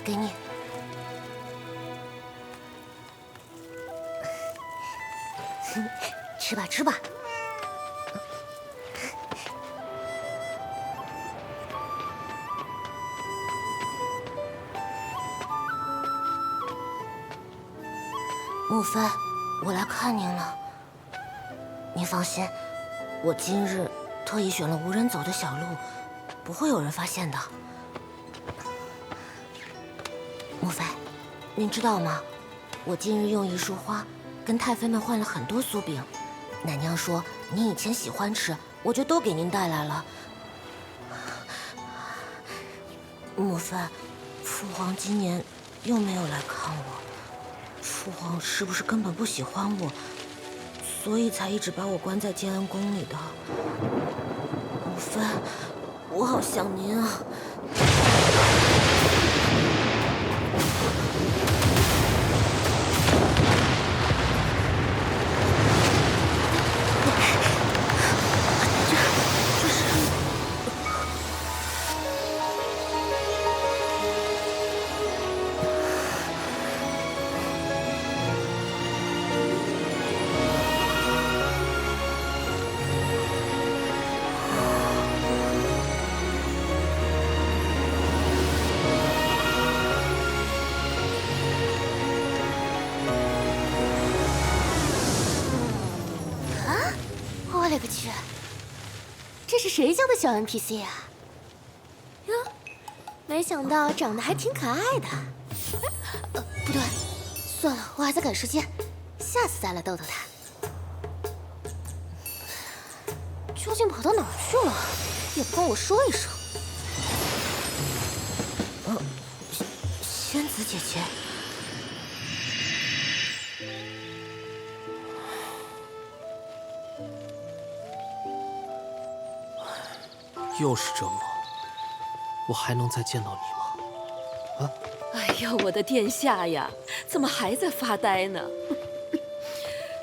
给你。吃吧，吃吧。莫非，我来看您了。您放心，我今日特意选了无人走的小路，不会有人发现的。莫非，您知道吗？我今日用一束花跟太妃们换了很多酥饼，奶娘说您以前喜欢吃，我就都给您带来了。莫非，父皇今年又没有来看我？父皇是不是根本不喜欢我，所以才一直把我关在建安宫里的？莫非，我好想您啊！我勒个去！这是谁家的小 NPC 啊？哟，没想到长得还挺可爱的。不对，算了，我还在赶时间，下次再来逗逗他。究竟跑到哪儿去了？也不跟我说一声。仙子姐姐。又是这梦，我还能再见到你吗？啊！哎呦，我的殿下呀，怎么还在发呆呢？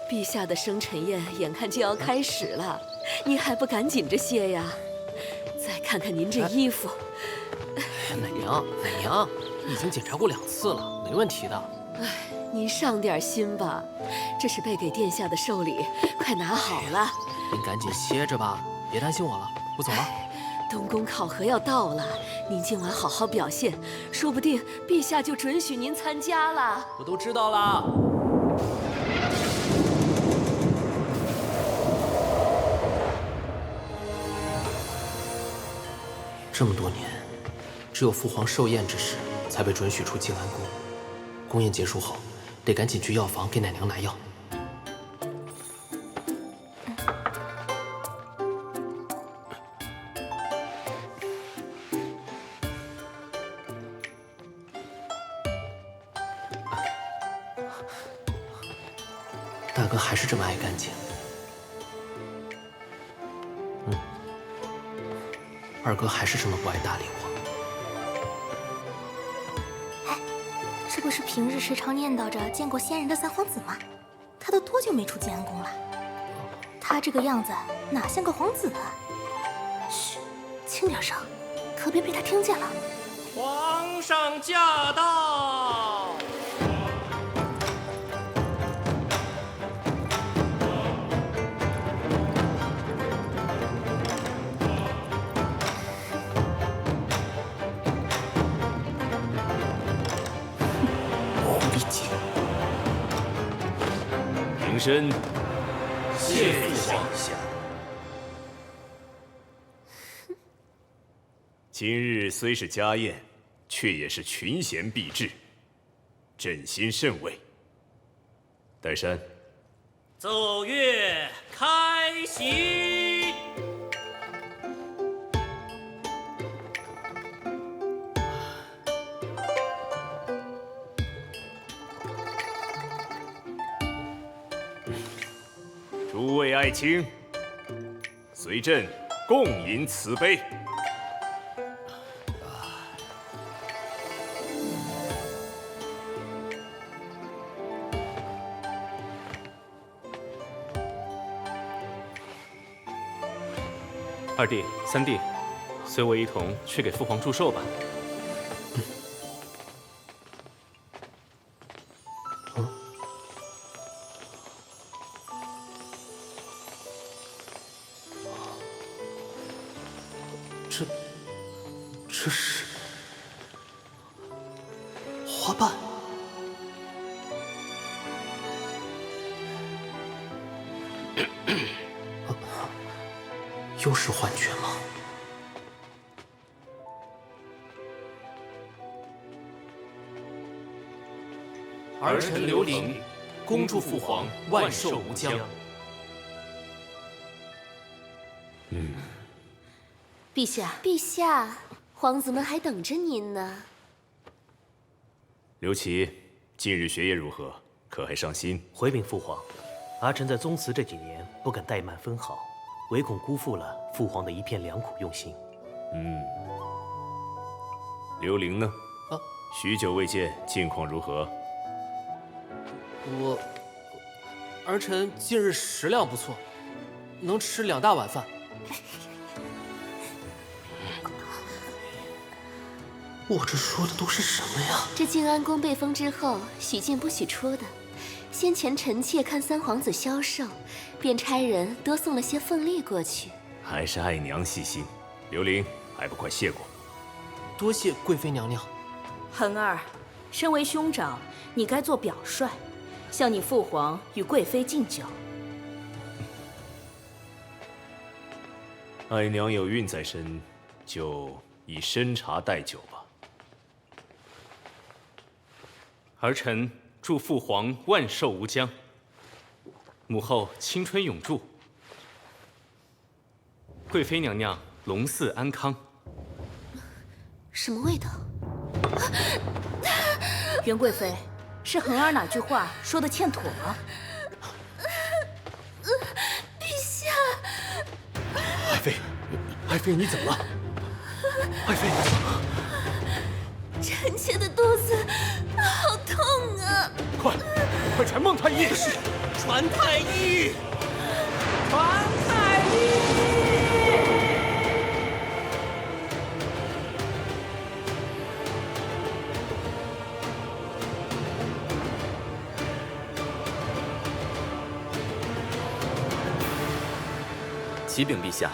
陛下的生辰宴眼看就要开始了，您还不赶紧着歇呀？再看看您这衣服，奶娘，已经检查过2次了，没问题的。哎，您上点心吧，这是备给殿下的寿礼，快拿好了。您赶紧歇着吧，别担心我了，我走了。东宫考核要到了，您今晚好好表现，说不定陛下就准许您参加了。我都知道了。这么多年，只有父皇寿宴之时才被准许出静安宫。宫宴结束后，得赶紧去药房给奶娘拿药。大哥还是这么爱干净。二哥还是这么不爱搭理我。哎，这不是平日时常念叨着见过仙人的三皇子吗？他都多久没出建安宫了？他这个样子哪像个皇子啊？嘘，轻点声，可别被他听见了。皇上驾到！平身，谢皇下。今日虽是家宴，却也是群贤毕至，朕心甚慰。岱山，奏乐开席。诸位爱卿，随朕共饮此杯。二弟、三弟，随我一同去给父皇祝寿吧。这是花瓣。又是幻觉吗？儿臣刘伶，恭祝父皇万寿无疆。陛下，陛下，皇子们还等着您呢。刘琦，近日学业如何？可还上心？回禀父皇，儿臣在宗祠这几年不敢怠慢分毫，唯恐辜负了父皇的一片良苦用心。刘伶呢？许久未见，近况如何？儿臣近日食量不错，能吃2大碗饭。我这说的都是什么呀？这静安宫被封之后，许进不许出的。先前臣妾看三皇子消瘦，便差人多送了些凤梨过去。还是爱娘细心。刘伶，还不快谢过？多谢贵妃娘娘。恒儿，身为兄长，你该做表率，向你父皇与贵妃敬酒。爱娘有孕在身，就以参茶代酒吧。儿臣祝父皇万寿无疆，母后青春永驻，贵妃娘娘龙嗣安康。什么味道？袁贵妃，是恒儿哪句话说的欠妥吗？陛下，爱妃你怎么了？爱妃，臣妾的肚子好痛啊！快传孟太医！传太医！启禀陛下，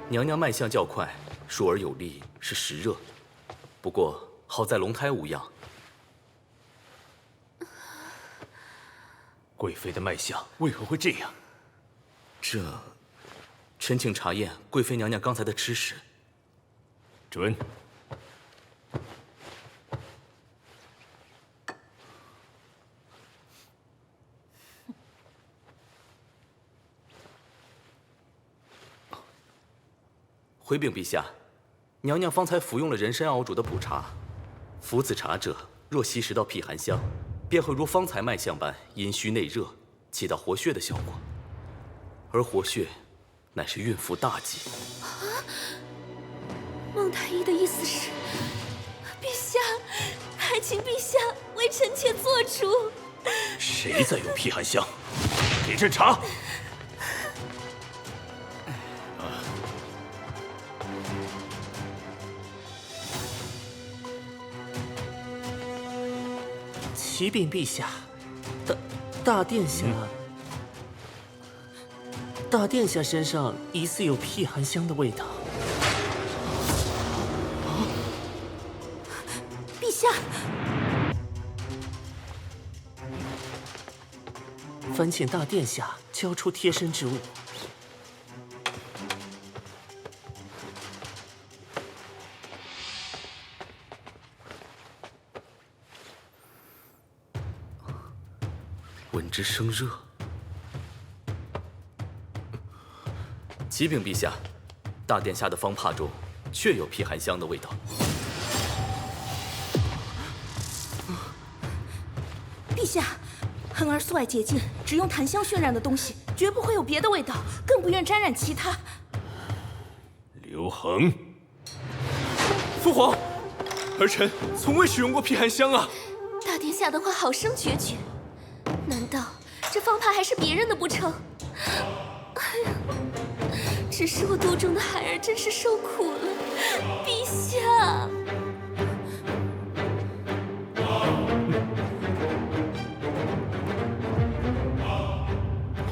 娘娘脉象较快，述而有力，是实热。不过好在龙胎无恙。贵妃的脉象为何会这样？臣请查验贵妃娘娘刚才的吃食。准。回禀陛下，娘娘方才服用了人参熬煮的补茶，服此茶者，若吸食到辟寒香，便会如方才脉象般阴虚内热，起到活血的效果。而活血，乃是孕妇大忌。孟太医的意思是，陛下，还请陛下为臣妾做主。谁在用辟寒香？给朕查！启禀陛下，大殿下，大殿下身上疑似有辟寒香的味道。陛下，烦请大殿下交出贴身之物。闻之生热。启禀陛下，大殿下的方帕中确有辟寒香的味道。陛下，恒儿素爱洁净，只用檀香渲染的东西，绝不会有别的味道，更不愿沾染其他。刘恒，父皇，儿臣从未使用过辟寒香啊！大殿下的话好生决绝，难道这方帕还是别人的不成？哎呀，只是我肚中的孩儿真是受苦了，陛下。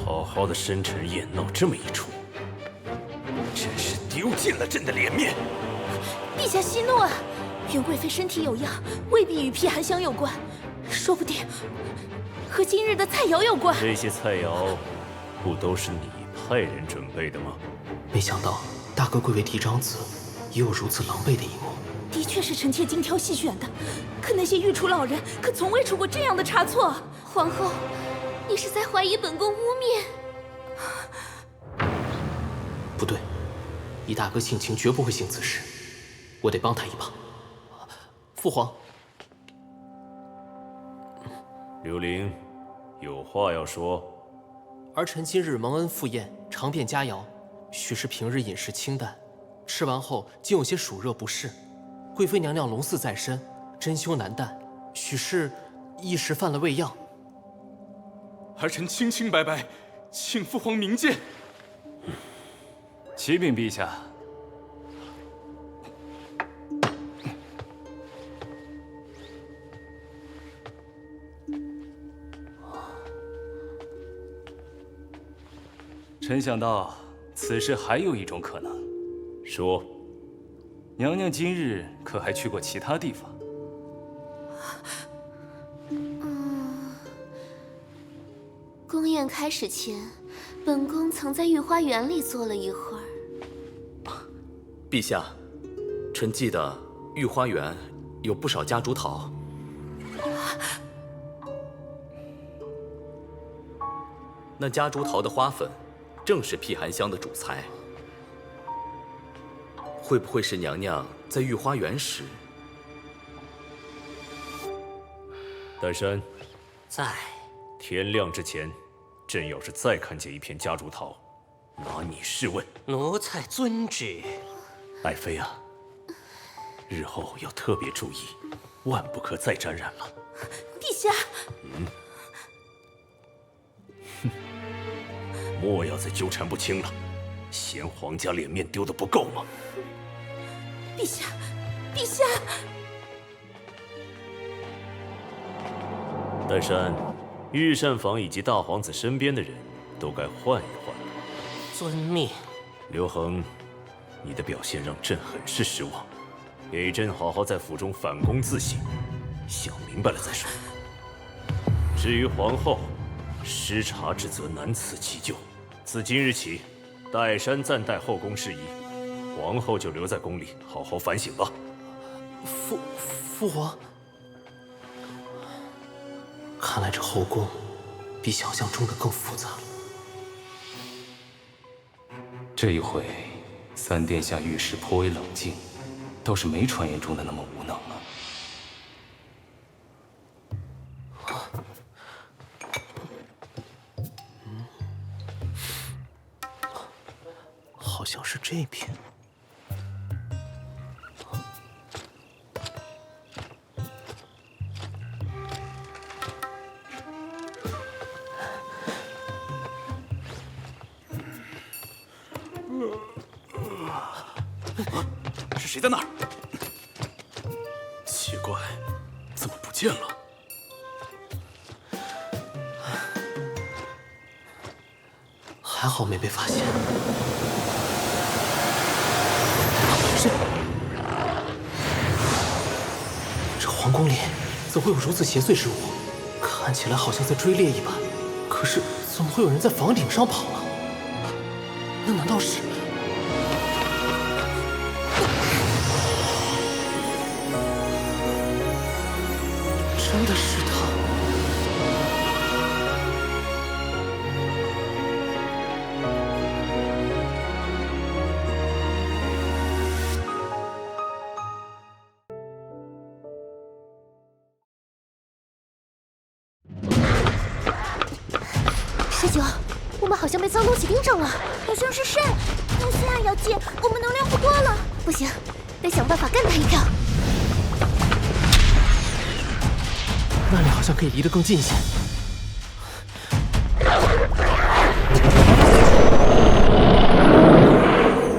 好好的深沉宴闹这么一出，真是丢尽了朕的脸面。陛下息怒啊！袁贵妃身体有恙，未必与辟寒香有关，说不定和今日的菜肴有关。这些菜肴不都是你派人准备的吗？没想到大哥贵为嫡长子，也有如此狼狈的一幕。的确是臣妾精挑细选的，可那些御厨老人可从未出过这样的差错。皇后，你是在怀疑本宫污蔑？不对，以大哥性情，绝不会行此事。我得帮他一把。父皇，刘伶，有话要说。儿臣今日蒙恩赴宴，尝遍佳肴，许是平日饮食清淡，吃完后竟有些暑热不适。贵妃娘娘龙嗣在身，珍馐难啖，许是一时犯了胃恙。儿臣清清白白，请父皇明鉴。启禀陛下。臣想到此事还有一种可能。说。娘娘今日可还去过其他地方？宫宴开始前，本宫曾在御花园里坐了一会儿。陛下，臣记得御花园有不少夹竹桃。那夹竹桃的花粉，正是辟寒香的主材。会不会是娘娘在御花园时？岱山，在。天亮之前，朕要是再看见一片夹竹桃，拿你试问。奴才遵旨。爱妃啊，日后要特别注意，万不可再沾染了。陛下。莫要再纠缠不清了，嫌皇家脸面丢得不够吗？陛下，陛下！岱山，御膳房以及大皇子身边的人都该换一换。遵命。刘恒，你的表现让朕很是失望，给朕好好在府中反躬自省，想明白了再说。至于皇后，失察之责难辞其咎。自今日起，岱山暂代后宫事宜，皇后就留在宫里好好反省吧。父皇，看来这后宫比想象中的更复杂。这一回，三殿下遇事颇为冷静，倒是没传言中的那么无能啊。好像是这片。是谁在那儿？奇怪，怎么不见了？还好没被发现。谁？这皇宫里怎会有如此邪祟之物？看起来好像在追猎一般，可是怎么会有人在房顶上跑呢？那难道是……真的是他！19，我们好像被脏东西盯上了。好像是善，乌斯亚咬姐，我们能量不多了。不行，得想办法干他一票。那里好像可以离得更近些。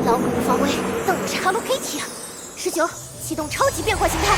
老鬼不发威，当我是 Hello Kitty 啊！19，启动超级变换形态。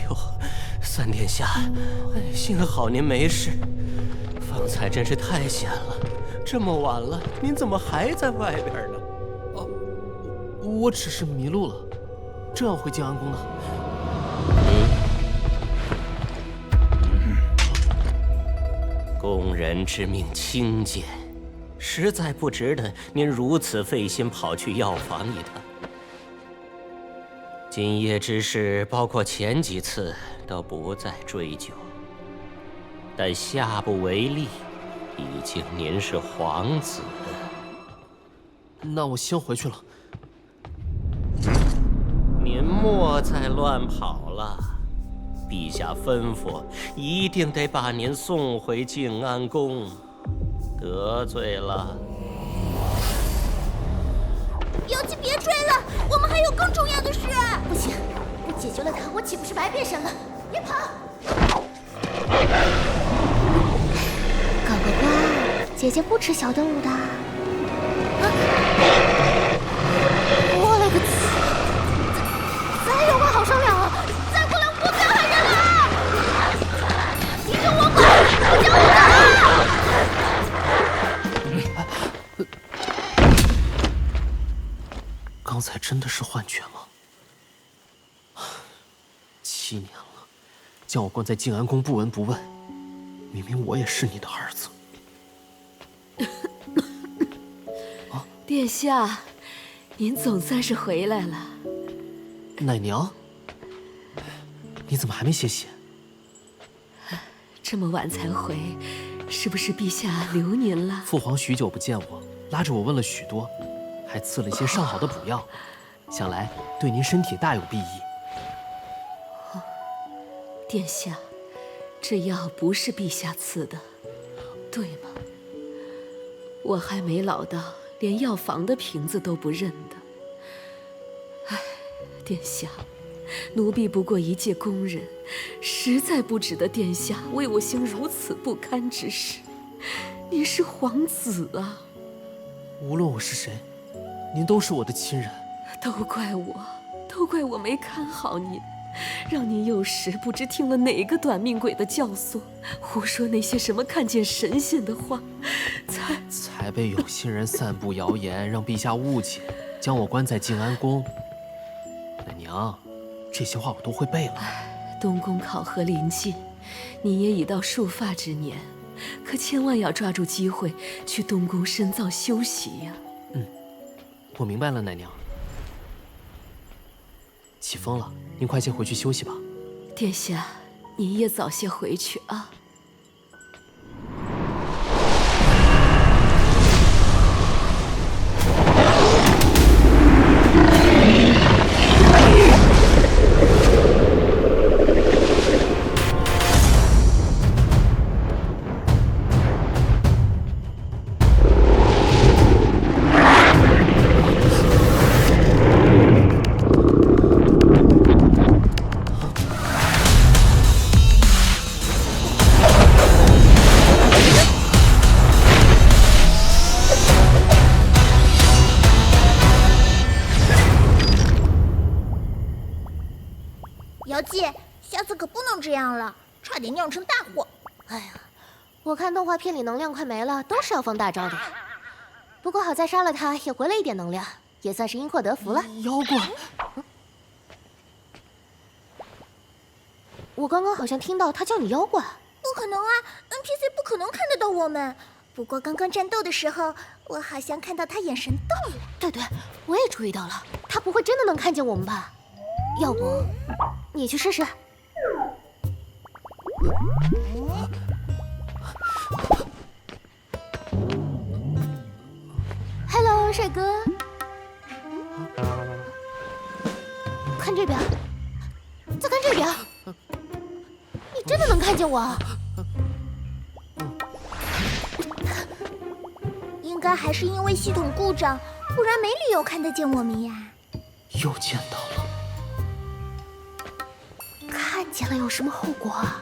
呦，三殿下，幸好您没事。方才真是太险了，这么晚了，您怎么还在外边呢？我只是迷路了，正要回静安宫呢。宫人之命轻贱，实在不值得您如此费心跑去药房一趟。今夜之事，包括前几次，都不再追究。但下不为例，毕竟您是皇子。那我先回去了。您莫再乱跑了，陛下吩咐，一定得把您送回静安宫。得罪了，瑶姬别追了，我们还有更重要的事。不行，不解决了他，我岂不是白变身了？别跑！搞个乖，姐姐不吃小动物的。我勒个去！咱有话好商量啊！再过来我再喊人了啊！你跟我滚！我叫我走！刚才真的是幻觉吗？7年了，将我关在静安宫不闻不问，明明我也是你的儿子。殿下，您总算是回来了。奶娘，你怎么还没歇息？这么晚才回，是不是陛下留您了？父皇许久不见我，拉着我问了许多，还赐了一些上好的补药，想来对您身体大有裨益。殿下，这药不是陛下赐的，对吗？我还没老到连药房的瓶子都不认得。唉，殿下，奴婢不过一介宫人，实在不值得殿下为我行如此不堪之事。您是皇子啊！无论我是谁，您都是我的亲人。都怪我没看好您，让您幼时不知听了哪个短命鬼的教唆，胡说那些什么看见神仙的话，才被有心人散布谣言，让陛下误解，将我关在静安宫。奶娘，这些话我都会背了。东宫考核临近，你也已到束发之年，可千万要抓住机会去东宫深造修习呀。我明白了，奶娘。起风了，您快些回去休息吧。殿下，您也早些回去啊。瑶姬，下次可不能这样了，差点酿成大祸。哎呀，我看动画片里能量快没了，都是要放大招的。不过好在杀了他，也回了一点能量，也算是因祸得福了。妖怪！我刚刚好像听到他叫你妖怪。不可能啊 ，NPC 不可能看得到我们。不过刚刚战斗的时候，我好像看到他眼神动了。对对，我也注意到了，他不会真的能看见我们吧？要不，你去试试。Hello， 帅哥，看这边，再看这边，你真的能看见我？应该还是因为系统故障，不然没理由看得见我们呀。又见到了。看见了有什么后果啊？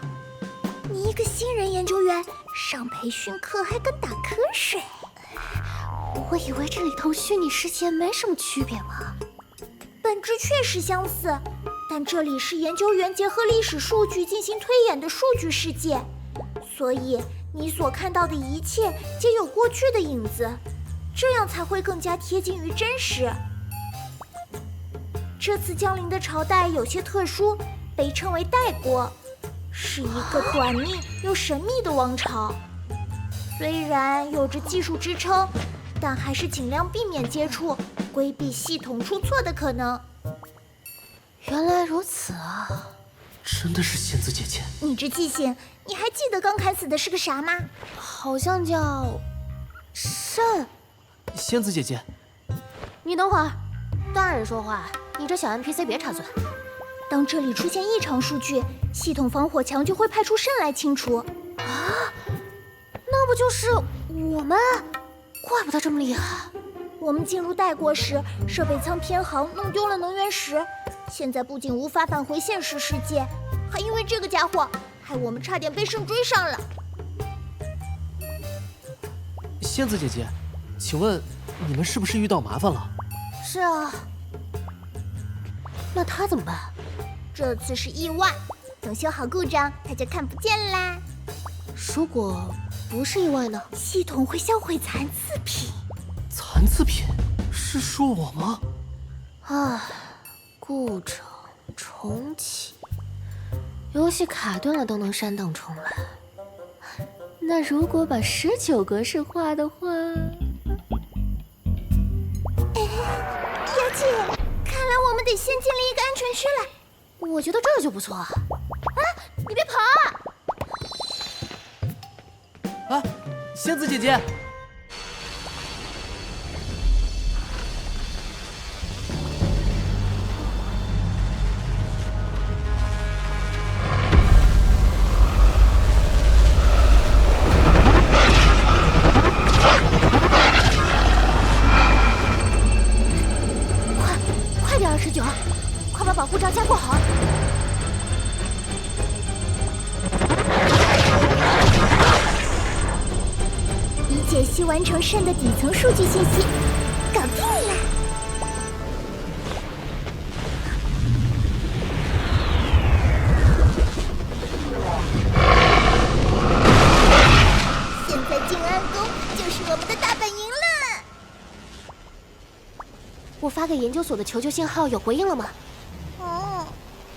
你一个新人研究员，上培训课还敢打瞌睡？我以为这里头虚拟世界没什么区别嘛。本质确实相似，但这里是研究员结合历史数据进行推演的数据世界，所以你所看到的一切皆有过去的影子，这样才会更加贴近于真实。这次降临的朝代有些特殊，被称为代国，是一个短命又神秘的王朝。虽然有着技术支撑，但还是尽量避免接触，规避系统出错的可能。原来如此啊！真的是仙子姐姐。你这记性，你还记得刚砍死的是个啥吗？好像叫慎。仙子姐姐，你等会儿，大人说话，你这小 NPC 别插嘴。当这里出现异常数据，系统防火墙就会派出慎来清除。啊，那不就是我们？怪不得这么厉害。我们进入代国时，设备舱偏航弄丢了能源石，现在不仅无法返回现实世界，还因为这个家伙，害我们差点被慎追上了。仙子姐姐，请问你们是不是遇到麻烦了？是啊。那他怎么办？这次是意外，等修好故障，他就看不见啦。如果不是意外呢？系统会销毁残次品。残次品？是说我吗？啊，故障重启，游戏卡顿了都能删档重来。那如果把19格式化的话，妖精，看来我们得先建立一个安全区了。我觉得这就不错啊！啊，你别跑啊！啊，仙子姐姐。快点，29，快把保护罩加固好。已解析完成慎的底层数据信息，搞定了。现在静安宫就是我们的大本营了。我发给研究所的求救信号有回应了吗？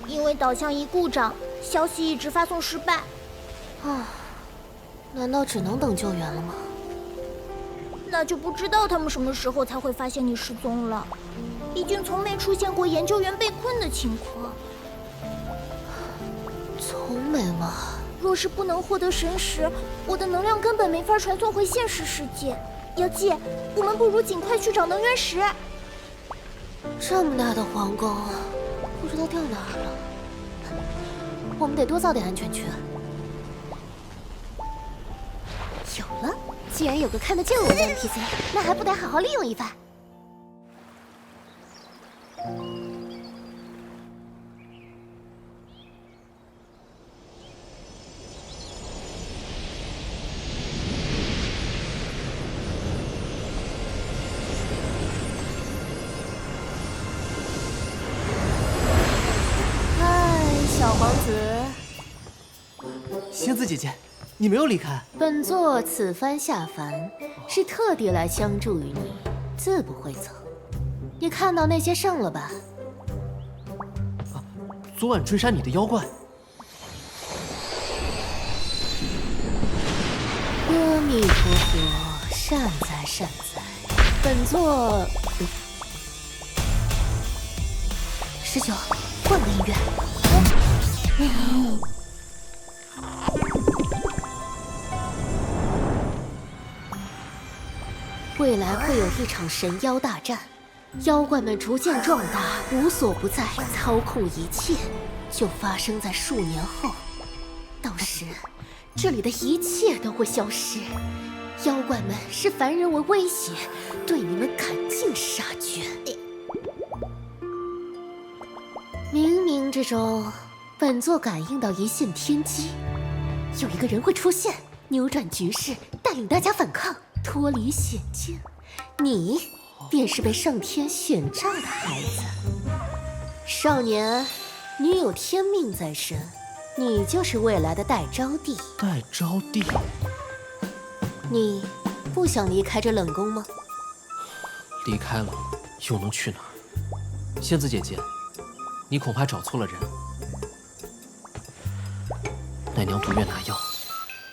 因为导向仪故障，消息一直发送失败。啊，难道只能等救援了吗？那就不知道他们什么时候才会发现你失踪了。毕竟从没出现过研究员被困的情况。从没吗？若是不能获得神石，我的能量根本没法传送回现实世界。妖姬，我们不如尽快去找能源石。这么大的皇宫，不知道掉哪儿了。我们得多造点安全区。有了，既然有个看得见我们的 NPC， 那还不得好好利用一番？小皇子，仙子姐姐，你没有离开。本座此番下凡，是特地来相助于你，自不会走。你看到那些圣了吧？昨晚追杀你的妖怪。阿弥陀佛，善哉善哉。本座，19，换个音乐。未来会有一场神妖大战，妖怪们逐渐壮大，无所不在，操控一切，就发生在数年后。到时，这里的一切都会消失，妖怪们视凡人为威胁，对你们赶尽杀绝。冥冥之中，本座感应到一线天机，有一个人会出现，扭转局势，带领大家反抗，脱离险境。你便是被上天选召的孩子。少年，你有天命在身，你就是未来的代招娣。代招娣，你不想离开这冷宫吗？离开了，又能去哪儿？仙子姐姐，你恐怕找错了人。奶娘不愿拿药，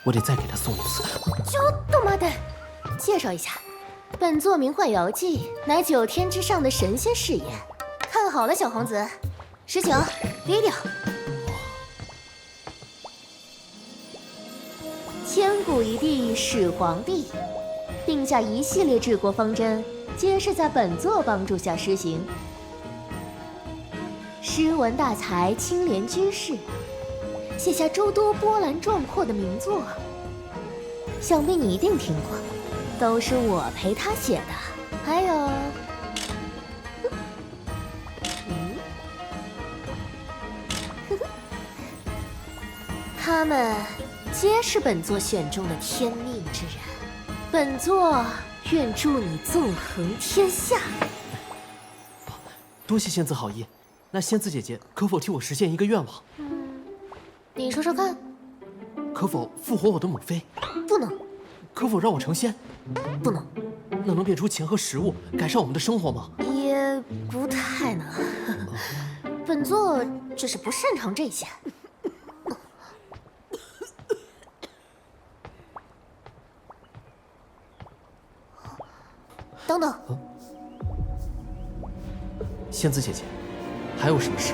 我得再给她送一次。就他妈的！介绍一下，本作名唤瑶姬，乃9天之上的神仙饰演。看好了，小皇子，19，低调。千古一帝始皇帝，定下一系列治国方针，皆是在本作帮助下施行。诗文大才，清廉居士，写下诸多波澜壮阔的名作，想必你一定听过，都是我陪他写的。还有，他们皆是本作选中的天命之人。本作愿助你纵横天下。多谢仙子好意，那仙子姐姐可否替我实现一个愿望？你说说看。可否复活我的母妃？不能。可否让我成仙？不能。那能变出钱和食物，改善我们的生活吗？也不太能。本作只是不擅长这些。等等，仙子姐姐，还有什么事？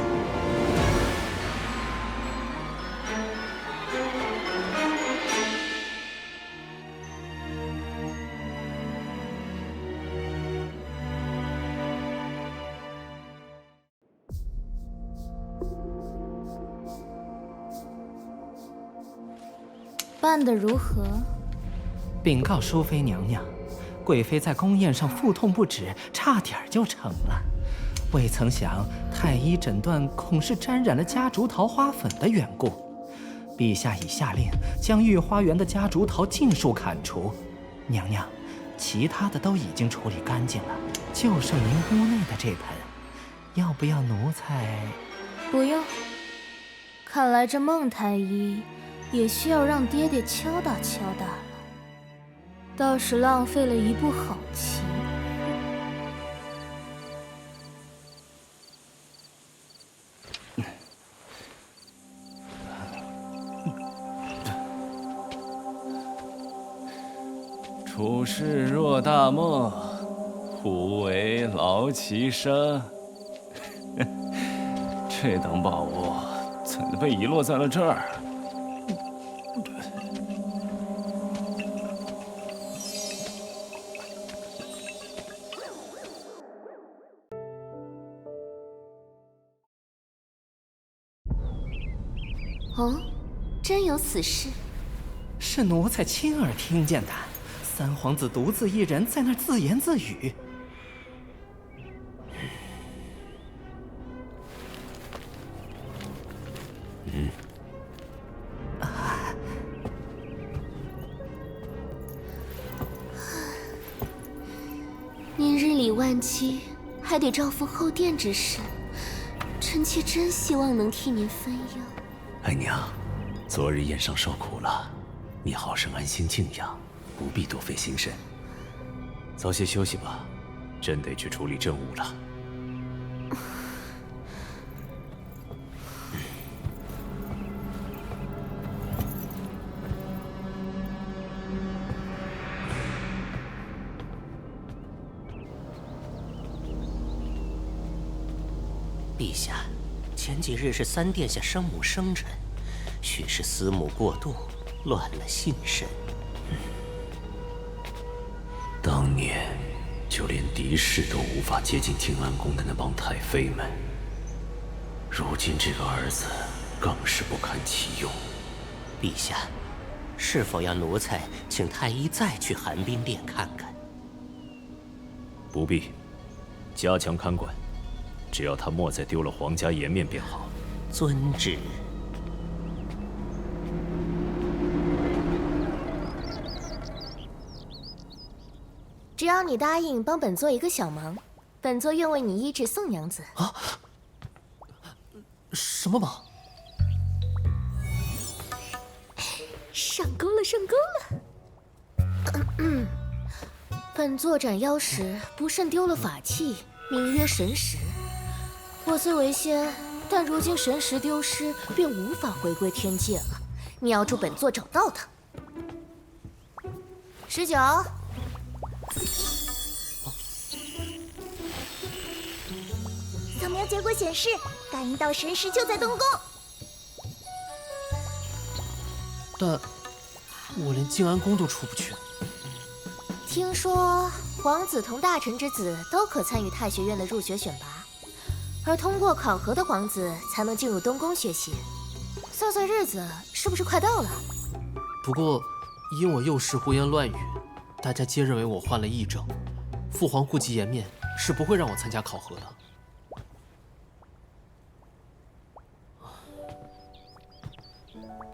办得如何？禀告淑妃娘娘，贵妃在宫宴上腹痛不止，差点就成了。未曾想太医诊断恐是沾染了夹竹桃花粉的缘故，陛下已下令将御花园的夹竹桃尽数砍除。娘娘，其他的都已经处理干净了，就剩您屋内的这盆，要不要奴才？不用。看来这孟太医也需要让爹爹敲打敲打了，倒是浪费了一步好棋。处世若大梦，忽为劳其身。这等宝物怎的被遗落在了这儿？哦，真有此事？是奴才亲耳听见的。三皇子独自一人在那儿自言自语。您日理万机，还得照拂后殿之事，臣妾真希望能替您分忧。爱娘，昨日宴上受苦了，你好生安心静养，不必多费心神。早些休息吧，朕得去处理政务了。陛下，前几日是三殿下生母生辰，许是思母过度，乱了心神。当年就连嫡室都无法接近静安宫的那帮太妃们，如今这个儿子更是不堪其用。陛下，是否要奴才请太医再去寒冰殿看看？不必，加强看管，只要他莫再丢了皇家颜面便好。遵旨。只要你答应帮本座一个小忙，本座愿为你医治宋娘子。什什么忙？上钩了，上钩了！本座斩妖时不慎丢了法器，名曰神石。我虽为仙，但如今神石丢失，便无法回归天界了。你要助本座找到它。19。扫描结果显示，感应到神石就在东宫。但我连静安宫都出不去。听说皇子同大臣之子都可参与太学院的入学选拔，而通过考核的皇子才能进入东宫学习。算算日子，是不是快到了？不过，因我幼时胡言乱语，大家皆认为我患了癔症。父皇顾及颜面，是不会让我参加考核的。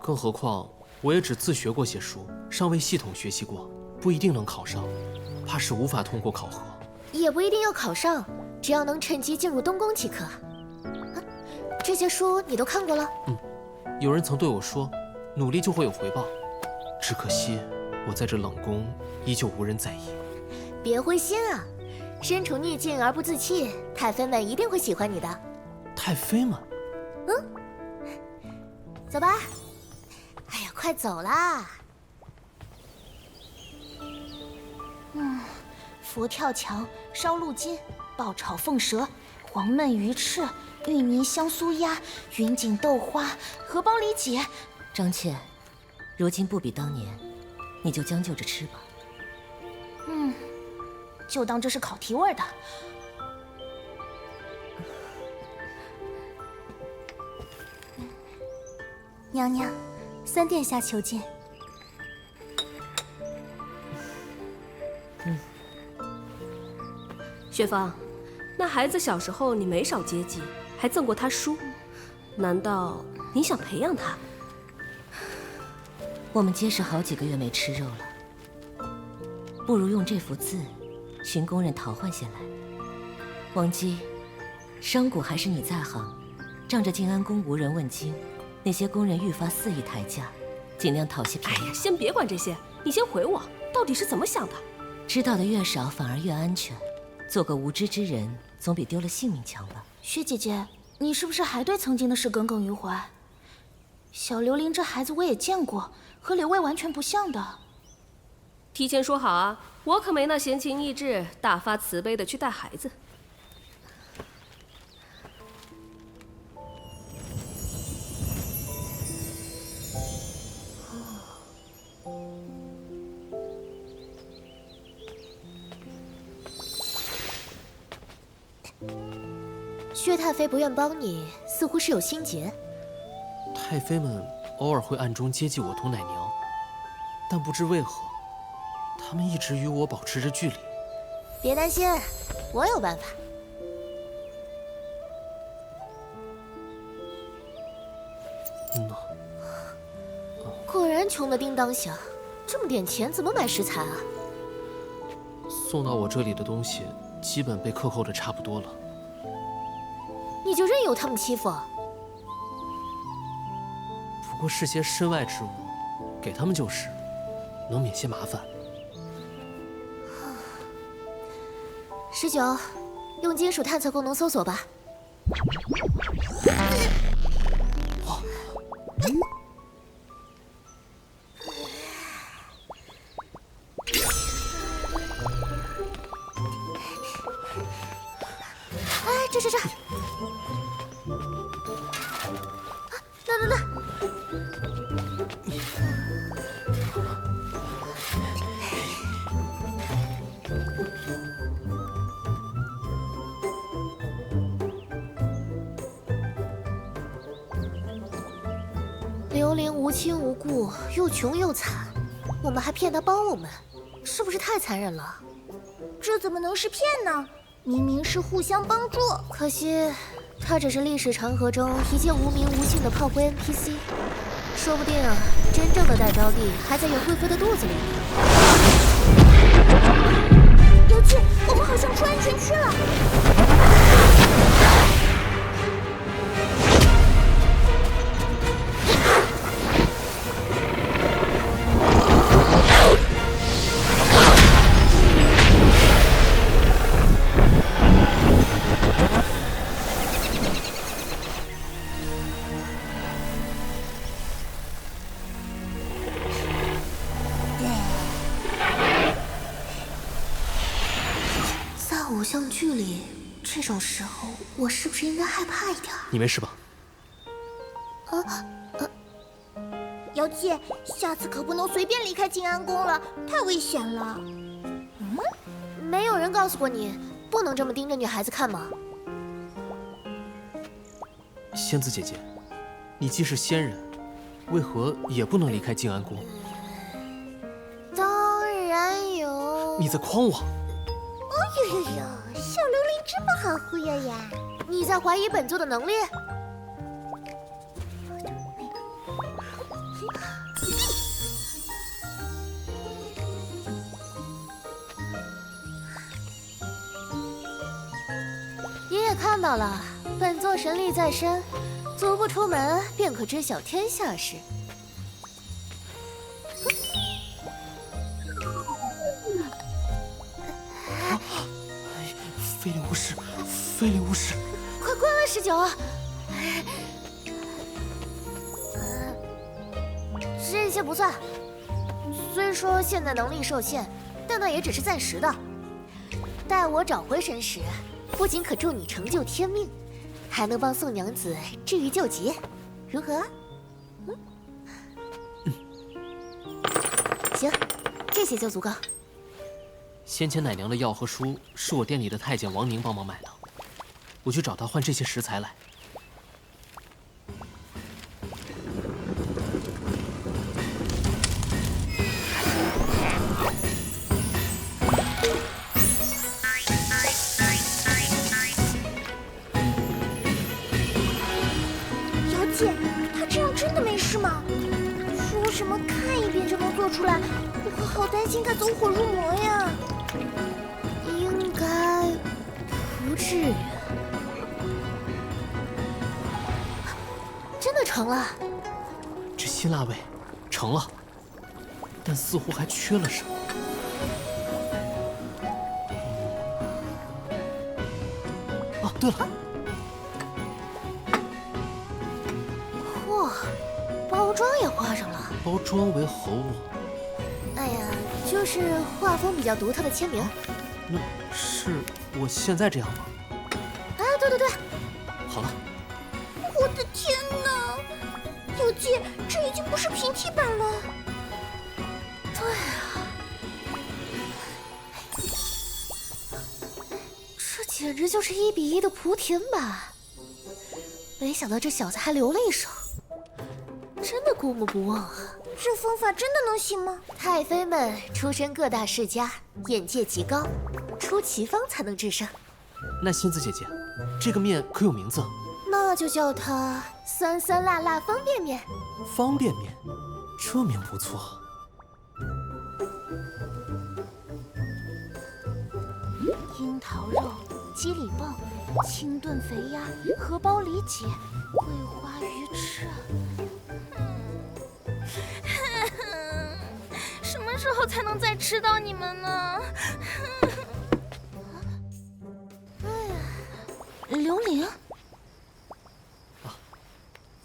更何况，我也只自学过些书，尚未系统学习过，不一定能考上，怕是无法通过考核。也不一定要考上，只要能趁机进入东宫即可。这些书你都看过了？有人曾对我说，努力就会有回报，只可惜我在这冷宫依旧无人在意。别灰心啊，身处逆境而不自弃，太妃们一定会喜欢你的。太妃们？走吧。哎呀，快走啦！佛跳墙、烧鹿筋、爆炒凤舌、黄焖鱼翅、芋泥香酥鸭、云锦豆花、荷包里脊。张倩，如今不比当年，你就将就着吃吧。就当这是考提味的。娘娘，3殿下求见。雪芳，那孩子小时候你没少接济，还赠过他书，难道你想培养他？我们皆是好几个月没吃肉了，不如用这幅字寻工人讨换些来。王姬，商贾还是你在行，仗着静安宫无人问津，那些工人愈发肆意抬价，尽量讨些便宜。先别管这些，你先回我，到底是怎么想的？知道的越少，反而越安全。做个无知之人，总比丢了性命强吧？薛姐姐，你是不是还对曾经的事耿耿于怀？小刘琳这孩子我也见过，和刘卫完全不像的。提前说好啊，我可没那闲情逸致、大发慈悲的去带孩子。薛太妃不愿帮你，似乎是有心结。太妃们偶尔会暗中接济我同奶娘，但不知为何，她们一直与我保持着距离。别担心，我有办法。果然穷得叮当响，这么点钱怎么买食材啊？送到我这里的东西，基本被克扣的差不多了。你就任由他们欺负？不过是些身外之物，给他们就是，能免些麻烦。19，用金属探测功能搜索吧。哎，这。那。刘玲无亲无故，又穷又惨，我们还骗她帮我们，是不是太残忍了？这怎么能是骗呢？明明是互相帮助。可惜，她只是历史长河中一介无名无姓的炮灰 NPC， 说不定真正的代招娣还在袁贵妃的肚子里呢。有趣，我们好像出安全区了。像剧里，这种时候我是不是应该害怕一点？你没事吧？瑶姬，下次可不能随便离开静安宫了，太危险了。没有人告诉过你不能这么盯着女孩子看吗？仙子姐姐，你既是仙人，为何也不能离开静安宫？当然有。你在诓我！哦呦呦呦，小琉璃这么好忽悠呀！你在怀疑本座的能力？爷爷看到了，本座神力在身，足不出门便可知晓天下事。非礼勿视，非礼勿视！快关了19。这些不算，虽说现在能力受限，但那也只是暂时的。待我找回神识，不仅可助你成就天命，还能帮宋娘子治愈救急，如何？行，这些就足够。先前奶娘的药和书是我店里的太监王宁帮忙买的，我去找他换这些食材来。瑶姬，他这样真的没事吗？说什么看一遍就能做出来，我好担心他走火入魔呀。应该不至于。真的成了。这辛辣味成了，但似乎还缺了什么。哦，对了，嚯，包装也画上了。包装为猴我。哎呀，就是画风比较独特的签名。那是我现在这样吗？哎，对对对。好了。我的天哪，瑶姬，这已经不是平替版了。对啊，这简直就是1比1的莆田版。没想到这小子还留了一手，真的过目不忘啊！这方法真的能行吗？太妃们出身各大世家，眼界极高，出奇方才能制胜。那仙子姐姐，这个面可有名字？那就叫它酸酸辣辣方便面。方便面，这名不错。樱桃肉、鸡里蹦、清炖肥鸭、荷包里脊、桂花鱼翅。什么时候才能再吃到你们呢？刘玲，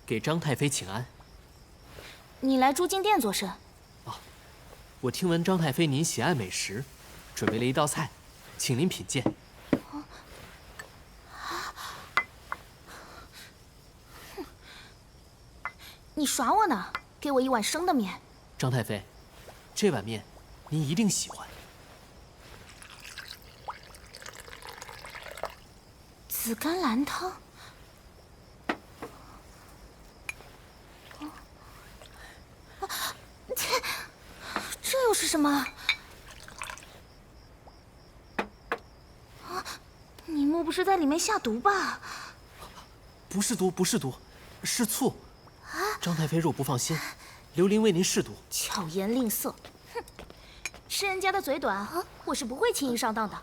给张太妃请安。你来朱金殿做甚？我听闻张太妃您喜爱美食，准备了一道菜，请您品鉴。你耍我呢？给我一碗生的面。张太妃，这碗面您一定喜欢。紫甘蓝汤。这又是什么？你莫不是在里面下毒吧？不是毒，不是毒，是醋。张太妃若不放心，刘玲为您试毒。巧言令色，哼！吃人家的嘴短，我是不会轻易上当的。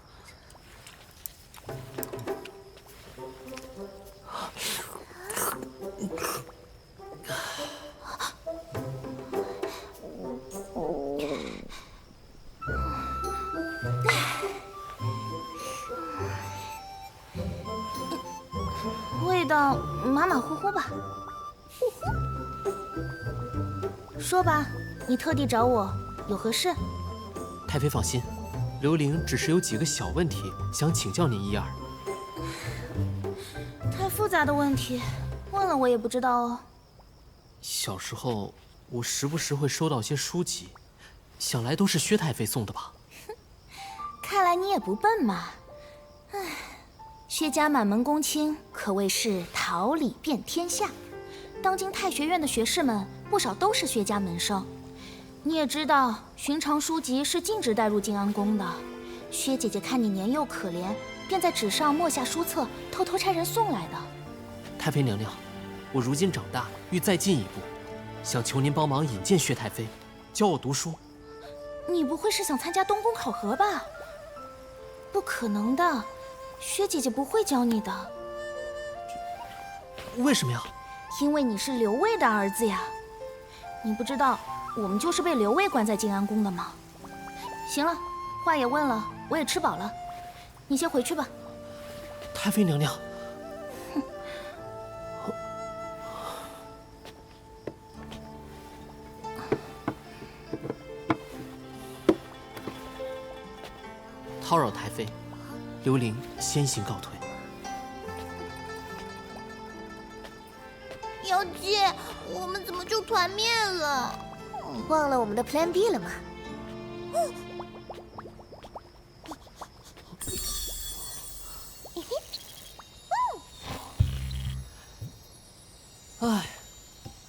味道马马虎虎吧。说吧，你特地找我有何事？太妃放心，刘玲只是有几个小问题想请教您一二。太复杂的问题，问了我也不知道哦。小时候，我时不时会收到些书籍，想来都是薛太妃送的吧？看来你也不笨嘛。唉，薛家满门公卿，可谓是桃李遍天下。当今太学院的学士们，不少都是薛家门生。你也知道，寻常书籍是禁止带入静安宫的。薛姐姐看你年幼可怜，便在纸上墨下书册，偷偷差人送来的。太妃娘娘，我如今长大，欲再进一步，想求您帮忙引荐薛太妃，教我读书。你不会是想参加东宫考核吧？不可能的，薛姐姐不会教你的。为什么呀？因为你是刘卫的儿子呀。你不知道，我们就是被刘卫关在静安宫的吗？行了，话也问了，我也吃饱了，你先回去吧。太妃娘娘。叨扰太妃，刘玲先行告退。瑶姐，我们怎么就团灭了？忘了我们的 Plan B 了吗？唉，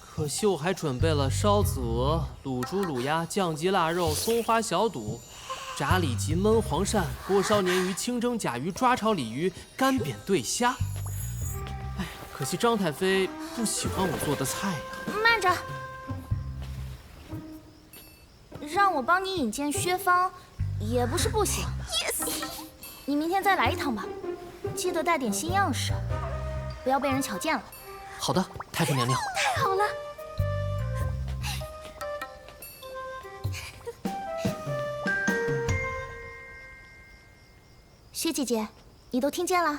可惜我还准备了烧子鹅、卤猪、卤鸭、酱鸡腊肉、松花小肚、炸里脊、焖黄鳝、锅烧鲶鱼、清蒸甲鱼、抓炒鲤鱼、干煸对虾。唉，可惜张太妃不喜欢我做的菜呀。慢着，让我帮你引荐薛芳，也不是不行。Yes， 你明天再来一趟吧，记得带点新样式，不要被人瞧见了。好的，太妃娘娘。太好了。薛姐姐，你都听见了？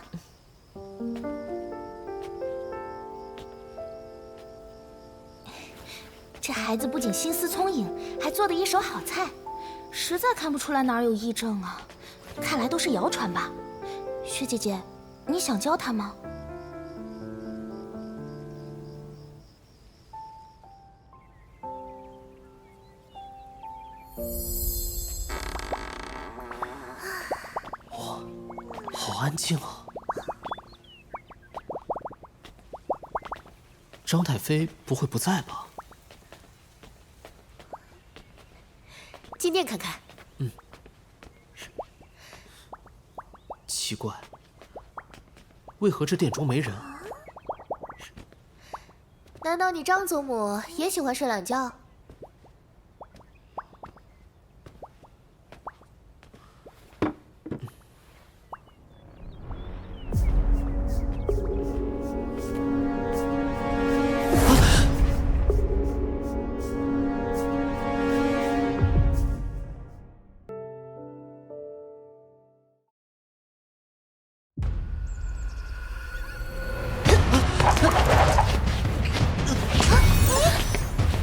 这孩子不仅心思聪颖，还做得一手好菜，实在看不出来哪儿有异症啊。看来都是谣传吧？薛姐姐，你想教他吗？好安静啊！张太妃不会不在吧？进殿看看。嗯。奇怪，为何这殿中没人？难道你张祖母也喜欢睡懒觉？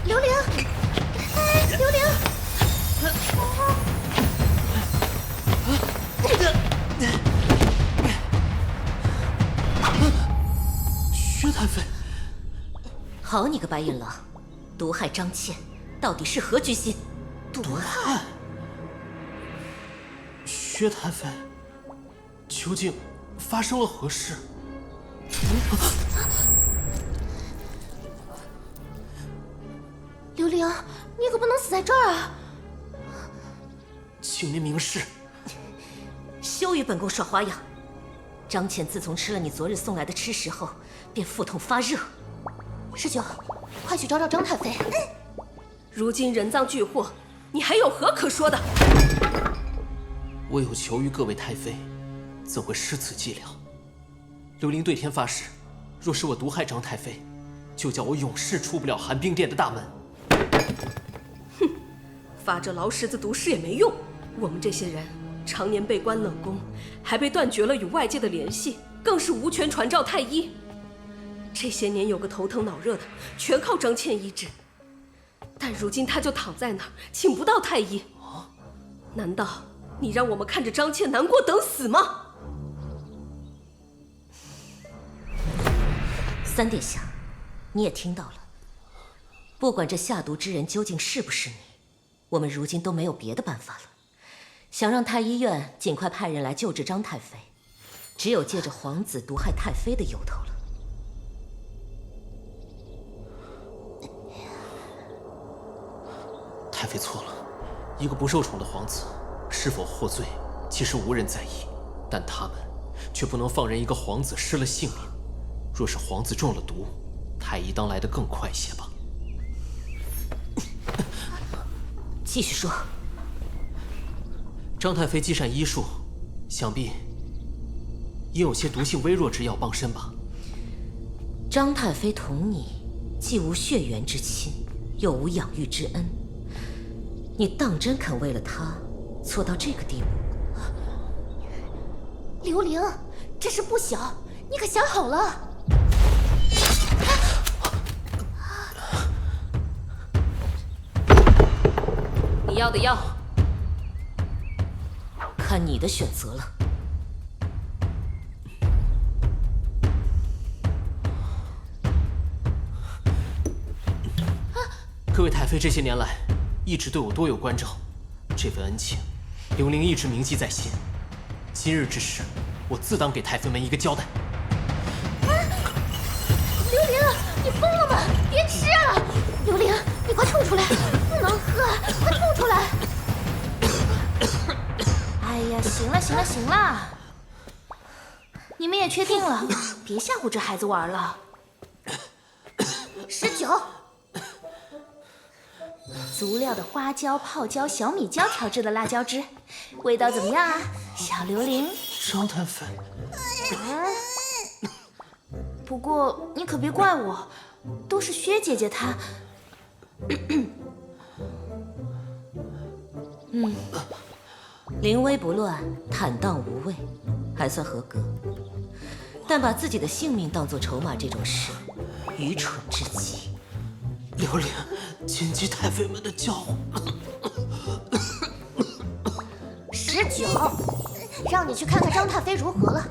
刘玲，哎，刘玲，薛太妃，好你个白眼狼，毒害张倩，到底是何居心？毒害？薛太妃，究竟发生了何事？刘玲，你可不能死在这儿啊！请您明示。休与本宫耍花样！张倩自从吃了你昨日送来的吃食后，便腹痛发热。师兄，快去找找张太妃。如今人赃俱获，你还有何可说的？我有求于各位太妃，怎会失此伎俩？刘玲对天发誓，若是我毒害张太妃，就叫我永世出不了寒冰殿的大门。哼，发这牢石子毒誓也没用。我们这些人常年被关冷宫，还被断绝了与外界的联系，更是无权传召太医。这些年有个头疼脑热的，全靠张倩医治。但如今他就躺在那儿，请不到太医。难道你让我们看着张倩难过等死吗？三殿下，你也听到了。不管这下毒之人究竟是不是你，我们如今都没有别的办法了。想让太医院尽快派人来救治张太妃，只有借着皇子毒害太妃的由头了。太妃错了，一个不受宠的皇子是否获罪，其实无人在意，但他们却不能放任一个皇子失了性命。若是皇子中了毒，太医当来得更快些吧。继续说。张太妃积善医术，想必应有些毒性微弱之药傍身吧。张太妃同你既无血缘之亲，又无养育之恩，你当真肯为了她错到这个地步？刘玲，这事不小，你可想好了？你要的药，看你的选择了。各位太妃这些年来一直对我多有关照，这份恩情，刘玲一直铭记在心。今日之事，我自当给太妃们一个交代。刘玲，你疯了吗？别吃啊！刘玲，你快吐出来，不能喝，快吐出来！哎呀，行了行了行了，你们也确定了，别吓唬这孩子玩了。19，足料的花椒、泡椒、小米椒调制的辣椒汁，味道怎么样啊，小刘玲？张太妃，不过你可别怪我，都是薛姐姐她。临危不乱，坦荡无畏，还算合格。但把自己的性命当作筹码这种事，愚蠢至极。刘玲谨记太妃们的教诲。19，让你去看看张太妃如何了，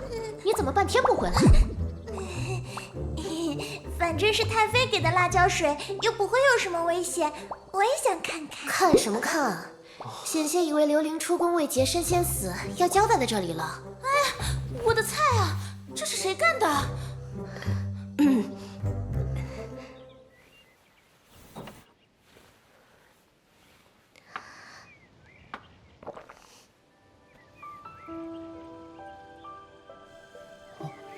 你怎么半天不回来？反正是太妃给的辣椒水，又不会有什么危险，我也想看看。看什么看？险些以为刘玲出宫为洁身先死，要交代在这里了。哎，我的菜啊，这是谁干的？